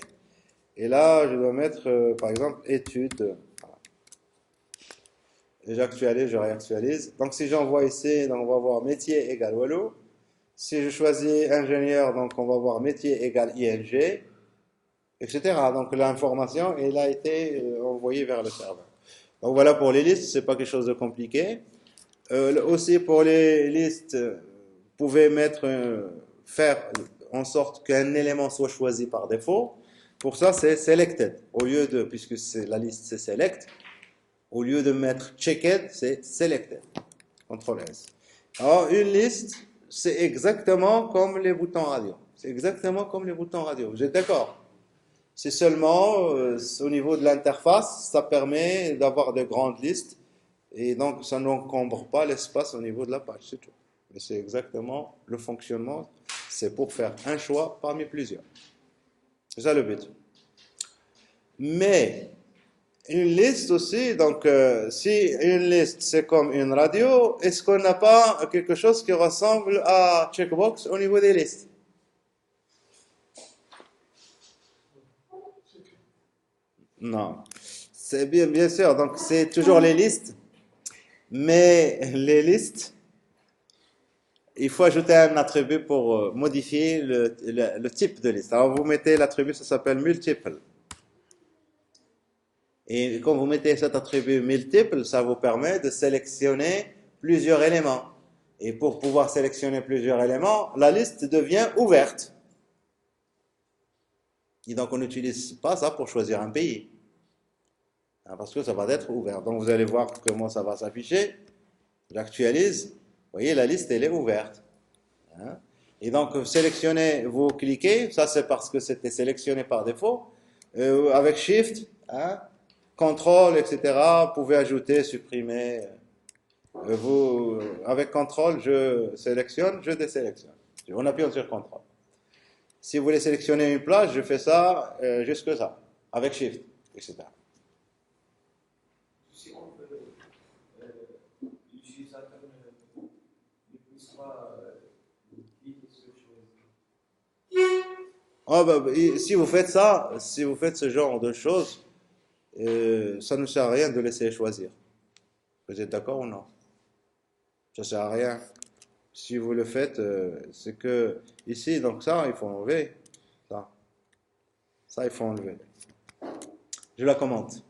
Et là, je dois mettre, par exemple, études. Voilà. Et j'actualise, je réactualise. Donc si j'envoie ici, donc on va voir métier égale Walou. Si je choisis ingénieur, donc on va voir métier égale ING. Etc. Donc l'information, elle a été envoyée vers le serveur. Donc voilà pour les listes, c'est pas quelque chose de compliqué. Aussi pour les listes, vous pouvez faire en sorte qu'un élément soit choisi par défaut. Pour ça, c'est selected. Au lieu de, puisque la liste c'est select, au lieu de mettre checked, c'est selected. CTRL S. Alors une liste, c'est exactement comme les boutons radio. C'est exactement comme les boutons radio. Vous êtes d'accord? C'est seulement au niveau de l'interface, ça permet d'avoir de grandes listes et donc ça n'encombre pas l'espace au niveau de la page, c'est tout. Mais c'est exactement le fonctionnement, c'est pour faire un choix parmi plusieurs. C'est ça le but. Mais une liste aussi, donc si une liste c'est comme une radio, est-ce qu'on n'a pas quelque chose qui ressemble à checkbox au niveau des listes? Non. C'est bien sûr, donc c'est toujours les listes, mais les listes, il faut ajouter un attribut pour modifier le type de liste. Alors vous mettez l'attribut, ça s'appelle multiple. Et quand vous mettez cet attribut multiple, ça vous permet de sélectionner plusieurs éléments. Et pour pouvoir sélectionner plusieurs éléments, la liste devient ouverte. Et donc, on n'utilise pas ça pour choisir un pays. Hein, parce que ça va être ouvert. Donc, vous allez voir comment ça va s'afficher. J'actualise. Vous voyez, la liste, elle est ouverte. Hein. Et donc, vous sélectionnez, vous cliquez. Ça, c'est parce que c'était sélectionné par défaut. Avec Shift, hein, Contrôle, etc. Vous pouvez ajouter, supprimer. Avec Contrôle, je sélectionne, je désélectionne. On appuie sur Contrôle. Si vous voulez sélectionner une plage, je fais ça, jusque ça, avec Shift, etc. Si on veut, l'utilisateur ne puisse pas cliquer sur choisir. Oh, si vous faites ça, si vous faites ce genre de choses, ça ne sert à rien de laisser choisir. Vous êtes d'accord ou non? Ça sert à rien. Si vous le faites, c'est que ici, donc ça, il faut enlever. Ça, il faut enlever. Je la commente.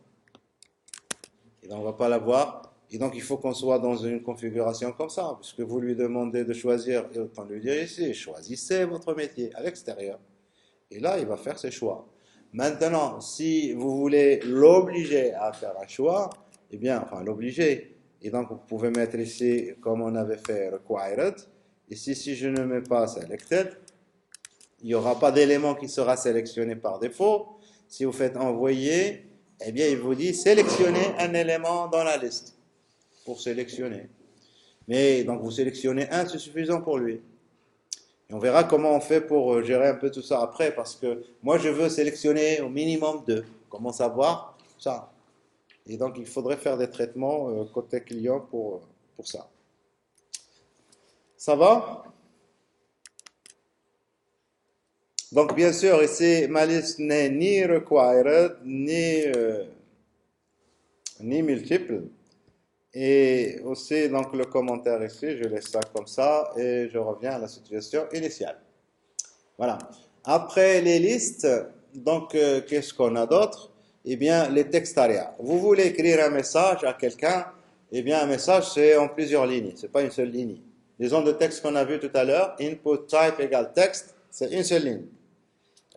Et donc, on ne va pas la voir. Et donc, il faut qu'on soit dans une configuration comme ça, puisque vous lui demandez de choisir, et autant lui dire ici, choisissez votre métier à l'extérieur. Et là, il va faire ses choix. Maintenant, si vous voulez l'obliger à faire un choix, eh bien, enfin, l'obliger. Et donc, vous pouvez mettre ici, comme on avait fait, required. Ici, si je ne mets pas selected, il n'y aura pas d'élément qui sera sélectionné par défaut. Si vous faites envoyer, eh bien, il vous dit sélectionnez un élément dans la liste pour sélectionner. Mais donc, vous sélectionnez un, c'est suffisant pour lui. Et on verra comment on fait pour gérer un peu tout ça après, parce que moi, je veux sélectionner au minimum 2. Comment savoir ça? Et donc, il faudrait faire des traitements côté client pour ça. Ça va? Donc, bien sûr, ici, ma liste n'est ni required, ni multiple. Et aussi, donc, le commentaire ici, je laisse ça comme ça et je reviens à la situation initiale. Voilà. Après les listes, donc, qu'est-ce qu'on a d'autre? Eh bien, les textaria. Vous voulez écrire un message à quelqu'un, eh bien, un message, c'est en plusieurs lignes, c'est pas une seule ligne. Les zones de texte qu'on a vu tout à l'heure, input type égale texte, c'est une seule ligne.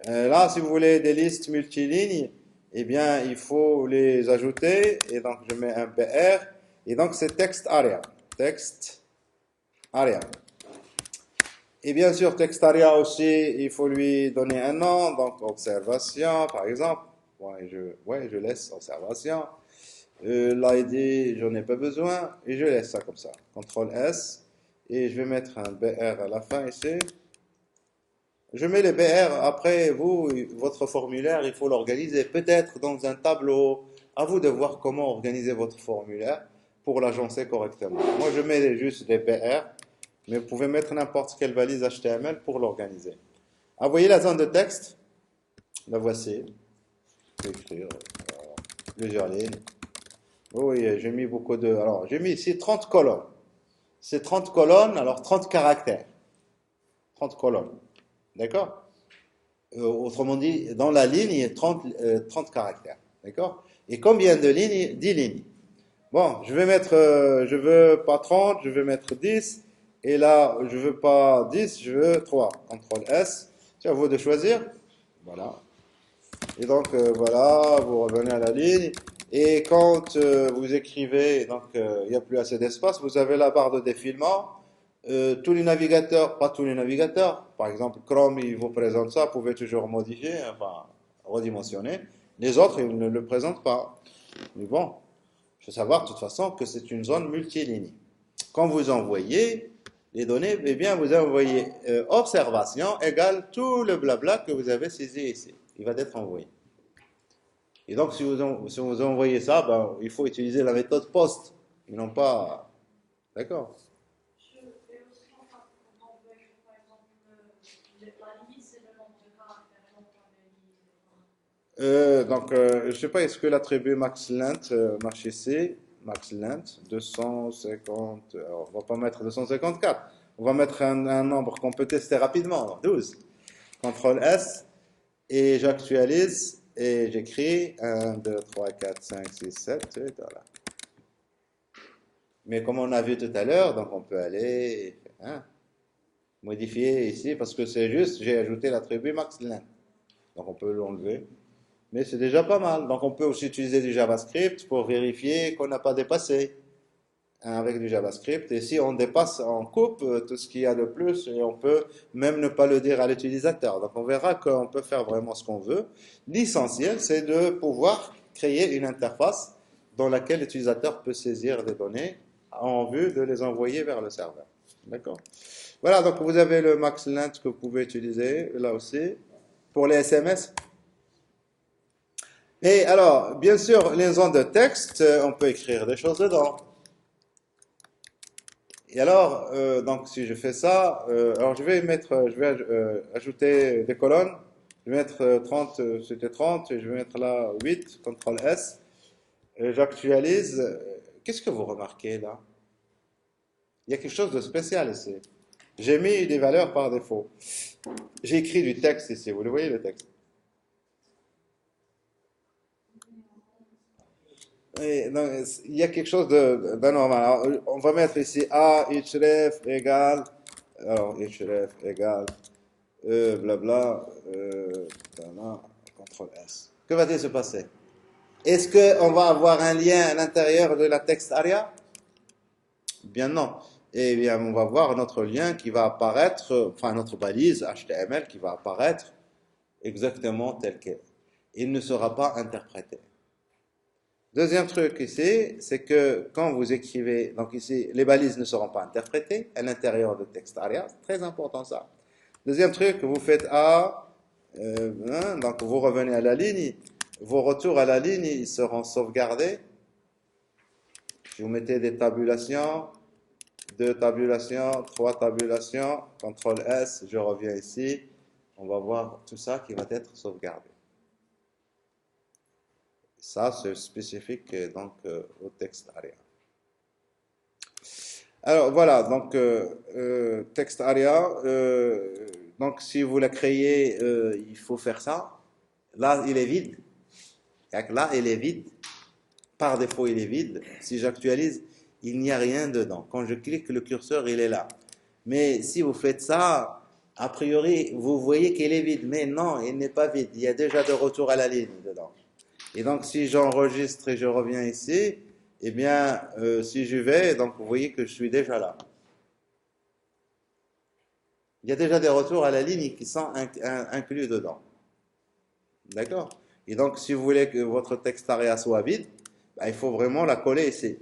Là, si vous voulez des listes multilignes, eh bien, il faut les ajouter, et donc je mets un BR, et donc c'est texte area. Texte area. Et bien sûr, textaria aussi, il faut lui donner un nom, donc observation, par exemple. Ouais, je laisse observation. L'ID, j'en ai pas besoin, et je laisse ça comme ça. CTRL S, et je vais mettre un BR à la fin ici. Je mets les BR, après vous, votre formulaire, il faut l'organiser peut-être dans un tableau. À vous de voir comment organiser votre formulaire pour l'agencer correctement. Moi, je mets juste les BR, mais vous pouvez mettre n'importe quelle valise HTML pour l'organiser. Ah, vous voyez la zone de texte? La voici. Je vais écrire plusieurs lignes. Oui, j'ai mis beaucoup de... Alors, j'ai mis ici 30 colonnes. C'est 30 colonnes, alors 30 caractères. 30 colonnes. D'accord? Autrement dit, dans la ligne, il y a 30 caractères. D'accord? Et combien de lignes? 10 lignes. Bon, je vais mettre, je veux pas 30, je vais mettre 10. Et là, je veux pas 10, je veux 3. CTRL S. C'est à vous de choisir. Voilà. Et donc, voilà, vous revenez à la ligne. Et quand vous écrivez, donc il n'y a plus assez d'espace, vous avez la barre de défilement. Tous les navigateurs, pas tous les navigateurs, par exemple Chrome, il vous présente ça, vous pouvez toujours modifier, enfin redimensionner. Les autres, ils ne le présentent pas. Mais bon, il faut savoir de toute façon que c'est une zone multiligne. Quand vous envoyez les données, eh bien vous envoyez observation égale tout le blabla que vous avez saisi ici. Il va être envoyé. Et donc, si vous envoyez ça, ben, il faut utiliser la méthode POST. Ils n'ont pas... D'accord? Je vais aussi enfin envoyer, par exemple, la limite, c'est le nombre de caractères et non pas les lignes. Donc, je ne sais pas, est-ce que l'attribut maxLength marche ici? MaxLength, 250... Alors, on ne va pas mettre 254. On va mettre un nombre qu'on peut tester rapidement, 12. CTRL S, et j'actualise. et j'écris 1, 2, 3, 4, 5, 6, 7, 8, voilà. Mais comme on a vu tout à l'heure, donc on peut aller hein, modifier ici parce que c'est juste, j'ai ajouté l'attribut maxLength. Donc on peut l'enlever. Mais c'est déjà pas mal. Donc on peut aussi utiliser du JavaScript pour vérifier qu'on n'a pas dépassé hein, avec du JavaScript. Et si on dépasse, on coupe tout ce qu'il y a de plus et on peut même ne pas le dire à l'utilisateur. Donc on verra qu'on peut faire vraiment ce qu'on veut. L'essentiel, c'est de pouvoir créer une interface dans laquelle l'utilisateur peut saisir des données en vue de les envoyer vers le serveur. D'accord? Voilà, donc vous avez le maxLength que vous pouvez utiliser là aussi pour les SMS. Et alors, bien sûr, les zones de texte, on peut écrire des choses dedans. Et alors, donc si je fais ça, alors je vais ajouter des colonnes. Je vais mettre 30, c'était 30, et je vais mettre là 8, CTRL S. J'actualise. Qu'est-ce que vous remarquez là? Il y a quelque chose de spécial ici. J'ai mis des valeurs par défaut. J'ai écrit du texte ici, vous le voyez le texte? Et donc, il y a quelque chose d'anormal. Alors, on va mettre ici A, href égale, alors href égale, blabla, voilà, CTRL S. Que va-t-il se passer? Est-ce qu'on va avoir un lien à l'intérieur de la texte ARIA? Bien non. Eh bien, on va voir notre lien qui va apparaître, enfin notre balise HTML qui va apparaître exactement tel qu'elle. Il ne sera pas interprété. Deuxième truc ici, c'est que quand vous écrivez, donc ici, les balises ne seront pas interprétées à l'intérieur de texte ARIA, c'est très important ça. Deuxième truc, vous faites A, donc vous revenez à la ligne, vos retours à la ligne, ils seront sauvegardés. Vous mettez des tabulations, 2 tabulations, 3 tabulations, CTRL S, je reviens ici, on va voir tout ça qui va être sauvegardé. Ça, c'est spécifique donc au texte ARIA. Alors voilà, donc texte ARIA, donc si vous la créez, il faut faire ça. Là, il est vide. Là, il est vide. Par défaut, il est vide. Si j'actualise, il n'y a rien dedans. Quand je clique, le curseur, il est là. Mais si vous faites ça, a priori, vous voyez qu'il est vide. Mais non, il n'est pas vide. Il y a déjà de retour à la ligne dedans. Et donc, si j'enregistre et je reviens ici, eh bien, si je vais, donc vous voyez que je suis déjà là. Il y a déjà des retours à la ligne qui sont inclus dedans. D'accord? Et donc, si vous voulez que votre texte ARIA soit vide, ben, il faut vraiment la coller ici.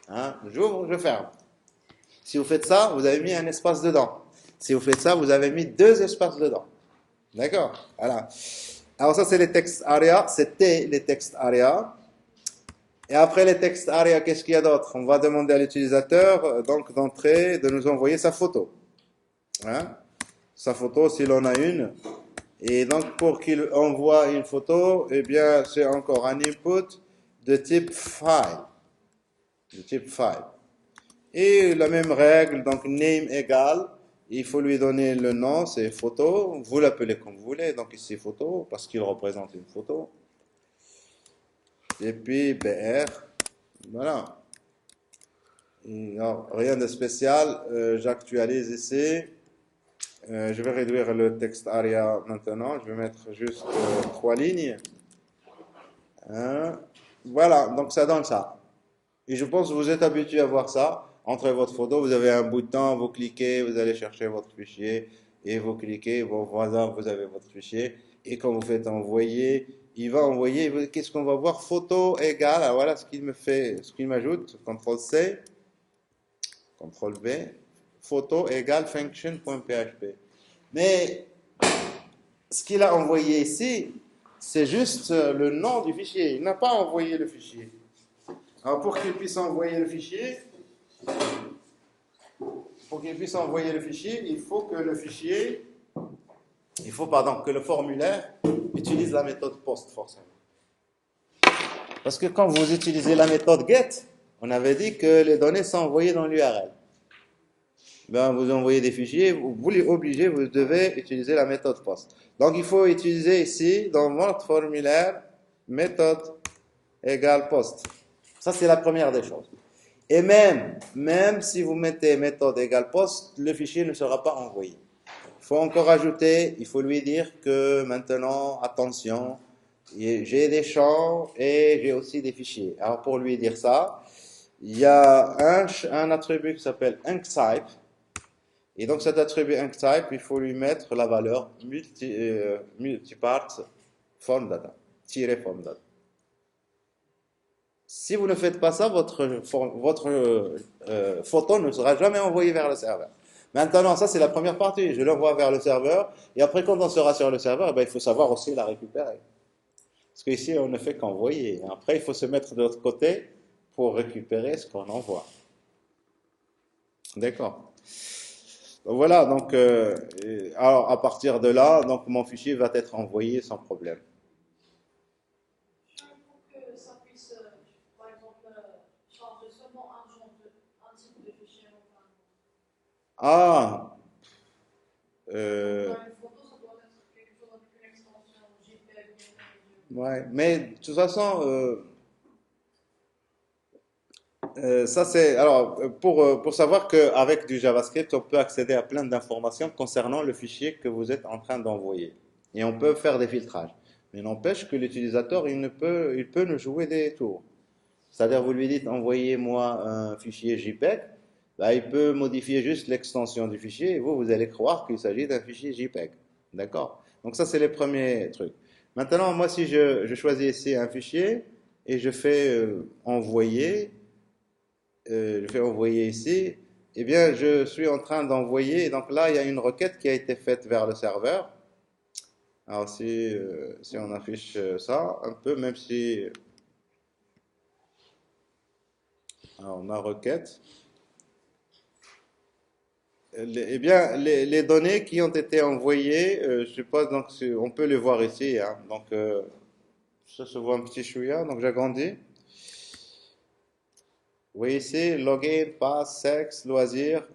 Hein? J'ouvre, je ferme. Si vous faites ça, vous avez mis un espace dedans. Si vous faites ça, vous avez mis 2 espaces dedans. D'accord? Voilà. Alors ça, c'est les textes ARIA. C'était les textes ARIA. Et après les textes ARIA, qu'est-ce qu'il y a d'autre? On va demander à l'utilisateur donc d'entrer, de nous envoyer sa photo. Hein? Sa photo, s'il en a une. Et donc, pour qu'il envoie une photo, eh bien, c'est encore un input de type file. De type file. Et la même règle, donc name égale, il faut lui donner le nom, c'est photo. Vous l'appelez comme vous voulez, donc ici photo, parce qu'il représente une photo. Et puis BR, voilà. Et alors, rien de spécial, j'actualise ici. Je vais réduire le texte ARIA maintenant. Je vais mettre juste 3 lignes. Hein. Voilà, donc ça donne ça. Et je pense que vous êtes habitué à voir ça. Entre votre photo, vous avez un bouton, vous cliquez, vous allez chercher votre fichier. Et vous cliquez, bon, voilà, vous avez votre fichier. Et quand vous faites envoyer, il va envoyer, qu'est-ce qu'on va voir? Photo égale, alors voilà ce qu'il me fait, ce qu'il m'ajoute. CTRL C, CTRL V. Photo égale function.php. Mais ce qu'il a envoyé ici, c'est juste le nom du fichier. Il n'a pas envoyé le fichier. Alors pour qu'il puisse envoyer le fichier, il faut que le fichier, que le formulaire utilise la méthode POST forcément. Parce que quand vous utilisez la méthode GET, on avait dit que les données sont envoyées dans l'URL. Ben, vous envoyez des fichiers, vous les obligez, vous devez utiliser la méthode POST. Donc, il faut utiliser ici, dans votre formulaire, méthode égale POST. Ça, c'est la première des choses. Et même si vous mettez méthode égale POST, le fichier ne sera pas envoyé. Il faut encore ajouter, il faut lui dire que maintenant, attention, j'ai des champs et j'ai aussi des fichiers. Alors, pour lui dire ça, il y a un attribut qui s'appelle UncType. Et donc cet attribut UncType, il faut lui mettre la valeur multipart form data, tiré form data. Si vous ne faites pas ça, votre photo ne sera jamais envoyée vers le serveur. Maintenant, ça c'est la première partie. Je l'envoie vers le serveur. Et après, quand on sera sur le serveur, ben, il faut savoir aussi la récupérer. Parce qu'ici, on ne fait qu'envoyer. Après, il faut se mettre de l'autre côté pour récupérer ce qu'on envoie. D'accord. Voilà, donc, alors à partir de là, donc mon fichier va être envoyé sans problème. Pour que ça puisse, par exemple, charger seulement un type de fichier. Enfin, Ah, quand euh, une photo, ça doit être quelque chose avec une extension JPEG. ouais, mais de toute façon, ça c'est, alors pour savoir qu'avec du JavaScript, on peut accéder à plein d'informations concernant le fichier que vous êtes en train d'envoyer. Et on peut faire des filtrages. Mais n'empêche que l'utilisateur, il peut nous jouer des tours. C'est-à-dire, vous lui dites, envoyez-moi un fichier JPEG, bah, il peut modifier juste l'extension du fichier et vous allez croire qu'il s'agit d'un fichier JPEG. D'accord? Donc ça, c'est les premiers trucs. Maintenant, moi, si je choisis ici un fichier et je fais envoyer ici, eh bien, je suis en train d'envoyer, et donc là, il y a une requête qui a été faite vers le serveur. Alors, si on affiche ça un peu, même si, alors, on a requête. Eh bien, les données qui ont été envoyées, je sais pas, donc on peut les voir ici, hein. Donc, ça se voit un petit chouïa, donc j'agrandis. Vous voyez ici, login, pass, sexe, loisir,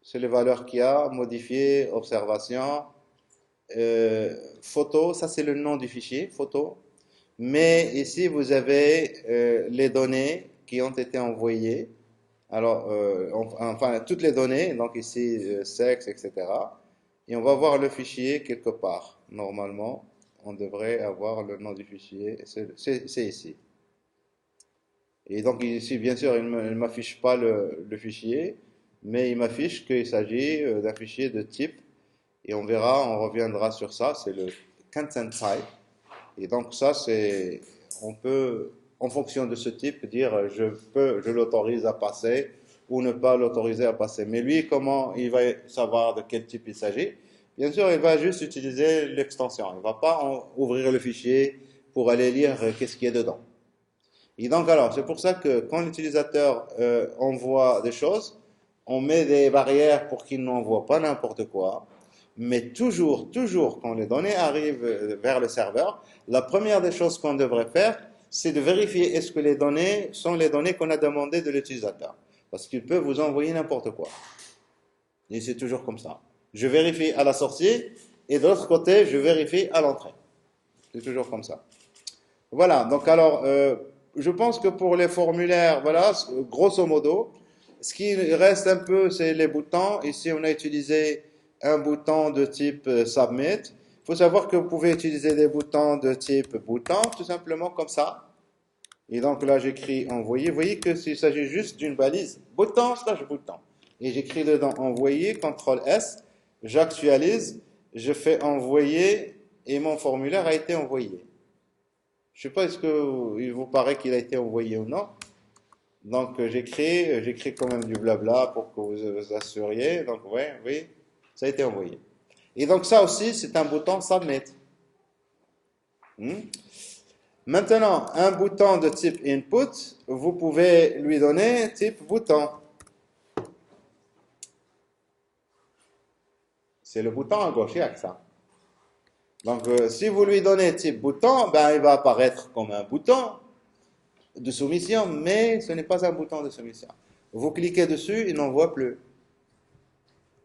c'est les valeurs qu'il y a, modifier, observation, photo, ça c'est le nom du fichier, photo. Mais ici, vous avez les données qui ont été envoyées. Alors, enfin, toutes les données, donc ici, sexe, etc. Et on va voir le fichier quelque part. Normalement, on devrait avoir le nom du fichier. C'est ici. Et donc ici, bien sûr, il ne m'affiche pas le fichier, mais il m'affiche qu'il s'agit d'un fichier de type. Et on verra, on reviendra sur ça, c'est le content type. Et donc ça, on peut, en fonction de ce type, dire je l'autorise à passer ou ne pas l'autoriser à passer. Mais lui, comment il va savoir de quel type il s'agit? Bien sûr, il va juste utiliser l'extension. Il ne va pas ouvrir le fichier pour aller lire qu'est-ce qu'il y a dedans. Et donc alors, c'est pour ça que quand l'utilisateur envoie des choses, on met des barrières pour qu'il n'envoie pas n'importe quoi. Mais toujours, quand les données arrivent vers le serveur, la première des choses qu'on devrait faire, c'est de vérifier est-ce que les données sont les données qu'on a demandées de l'utilisateur. Parce qu'il peut vous envoyer n'importe quoi. Et c'est toujours comme ça. Je vérifie à la sortie et de l'autre côté, je vérifie à l'entrée. C'est toujours comme ça. Voilà, donc alors, je pense que pour les formulaires, voilà, grosso modo, ce qui reste un peu, c'est les boutons. Ici, on a utilisé un bouton de type Submit. Il faut savoir que vous pouvez utiliser des boutons de type bouton, tout simplement comme ça. Et donc là, j'écris envoyer. Vous voyez que s'il s'agit juste d'une balise, bouton slash bouton. Et j'écris dedans envoyer, CTRL S, j'actualise, je fais envoyer et mon formulaire a été envoyé. Je ne sais pas, est-ce qu'il vous paraît qu'il a été envoyé ou non? Donc j'écris quand même du blabla pour que vous vous assuriez. Donc oui, ça a été envoyé. Et donc ça aussi, c'est un bouton Submit. Hmm. Maintenant, un bouton de type Input, vous pouvez lui donner type bouton. C'est le bouton à gauche, il y a que ça. Donc si vous lui donnez type bouton, ben, il va apparaître comme un bouton de soumission, mais ce n'est pas un bouton de soumission. Vous cliquez dessus, il n'en voit plus.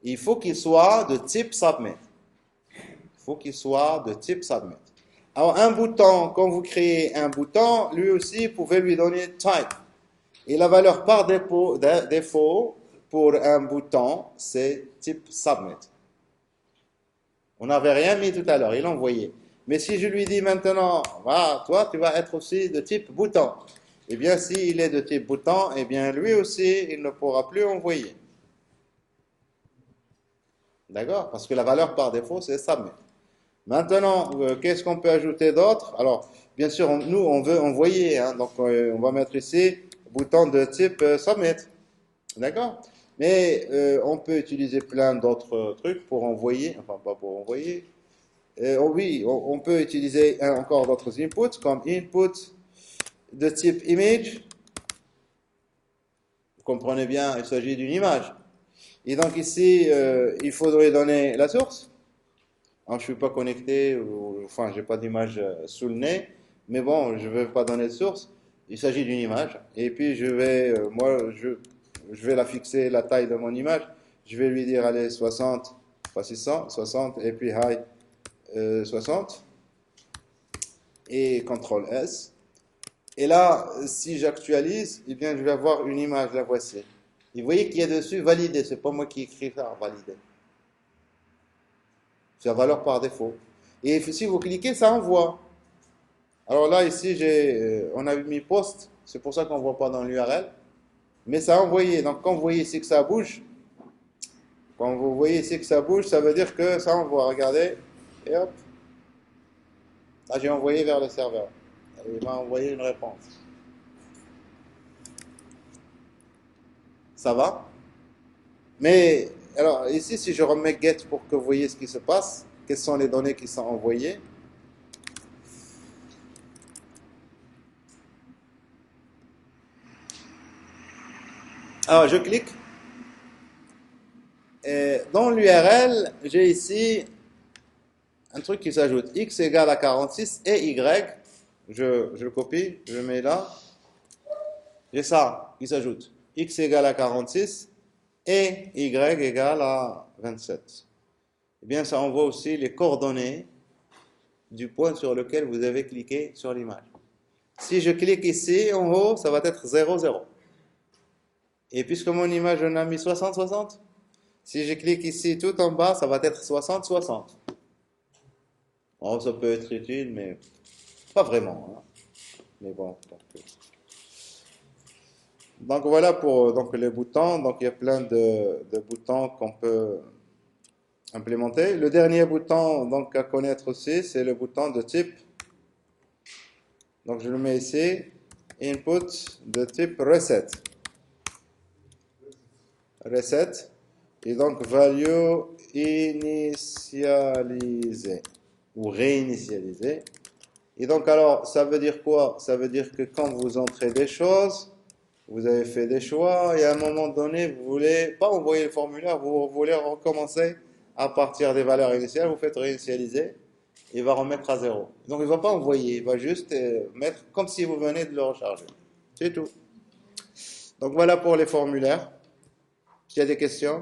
Il faut qu'il soit de type submit. Il faut qu'il soit de type submit. Alors, un bouton, quand vous créez un bouton, lui aussi, vous pouvez lui donner type. Et la valeur par défaut pour un bouton, c'est type submit. On n'avait rien mis tout à l'heure, il envoyait. Mais si je lui dis maintenant, voilà, toi, tu vas être aussi de type bouton. Eh bien, s'il est de type bouton, eh bien, lui aussi, il ne pourra plus envoyer. D'accord? Parce que la valeur par défaut, c'est submit. Maintenant, qu'est-ce qu'on peut ajouter d'autre? Alors, bien sûr, nous, on veut envoyer. Hein, donc, on va mettre ici bouton de type submit. D'accord? Mais on peut utiliser plein d'autres trucs pour envoyer. Enfin, pas pour envoyer. Oui, on peut utiliser encore d'autres inputs, comme input de type image. Vous comprenez bien, il s'agit d'une image. Et donc ici, il faudrait donner la source. Alors, je ne suis pas connecté, enfin, je n'ai pas d'image sous le nez, mais bon, je ne veux pas donner de source. Il s'agit d'une image. Et puis, je vais la fixer, la taille de mon image. Je vais lui dire, allez, 60, pas 600, 60, et puis high 60. Et CTRL S. Et là, si j'actualise, eh bien, je vais avoir une image, la voici. Et vous voyez qu'il y a dessus validé, c'est pas moi qui écris ça, validé. C'est la valeur par défaut. Et si vous cliquez, ça envoie. Alors là, ici, on a mis post, c'est pour ça qu'on ne voit pas dans l'URL. Mais ça a envoyé. Donc quand vous voyez ici que ça bouge, ça veut dire que ça envoie. Regardez. Et hop. Là, j'ai envoyé vers le serveur. Il m'a envoyé une réponse. Ça va? Mais, alors, ici, si je remets get pour que vous voyez ce qui se passe, quelles sont les données qui sont envoyées. Alors, je clique. Et dans l'URL, j'ai ici un truc qui s'ajoute. X égale à 46 et Y. Je le copie, je le mets là. J'ai ça qui s'ajoute. X égale à 46 et Y égale à 27. Eh bien, ça envoie aussi les coordonnées du point sur lequel vous avez cliqué sur l'image. Si je clique ici, en haut, ça va être 0, 0. Et puisque mon image, on a mis 60, 60, si je clique ici tout en bas, ça va être 60, 60. Oh, ça peut être utile, mais pas vraiment. Hein. Mais bon. Donc voilà pour les boutons. Donc il y a plein de boutons qu'on peut implémenter. Le dernier bouton donc, à connaître aussi, c'est le bouton de type. Donc je le mets ici. Input de type reset. Reset. Et donc value initialisée ou réinitialisée. Et donc alors, ça veut dire quoi? Ça veut dire que quand vous entrez des choses, vous avez fait des choix et à un moment donné, vous voulez pas envoyer le formulaire, vous voulez recommencer à partir des valeurs initiales, vous faites réinitialiser, il va remettre à 0. Donc il ne va pas envoyer, il va juste mettre comme si vous venez de le recharger. C'est tout. Donc voilà pour les formulaires. S'il y a des questions.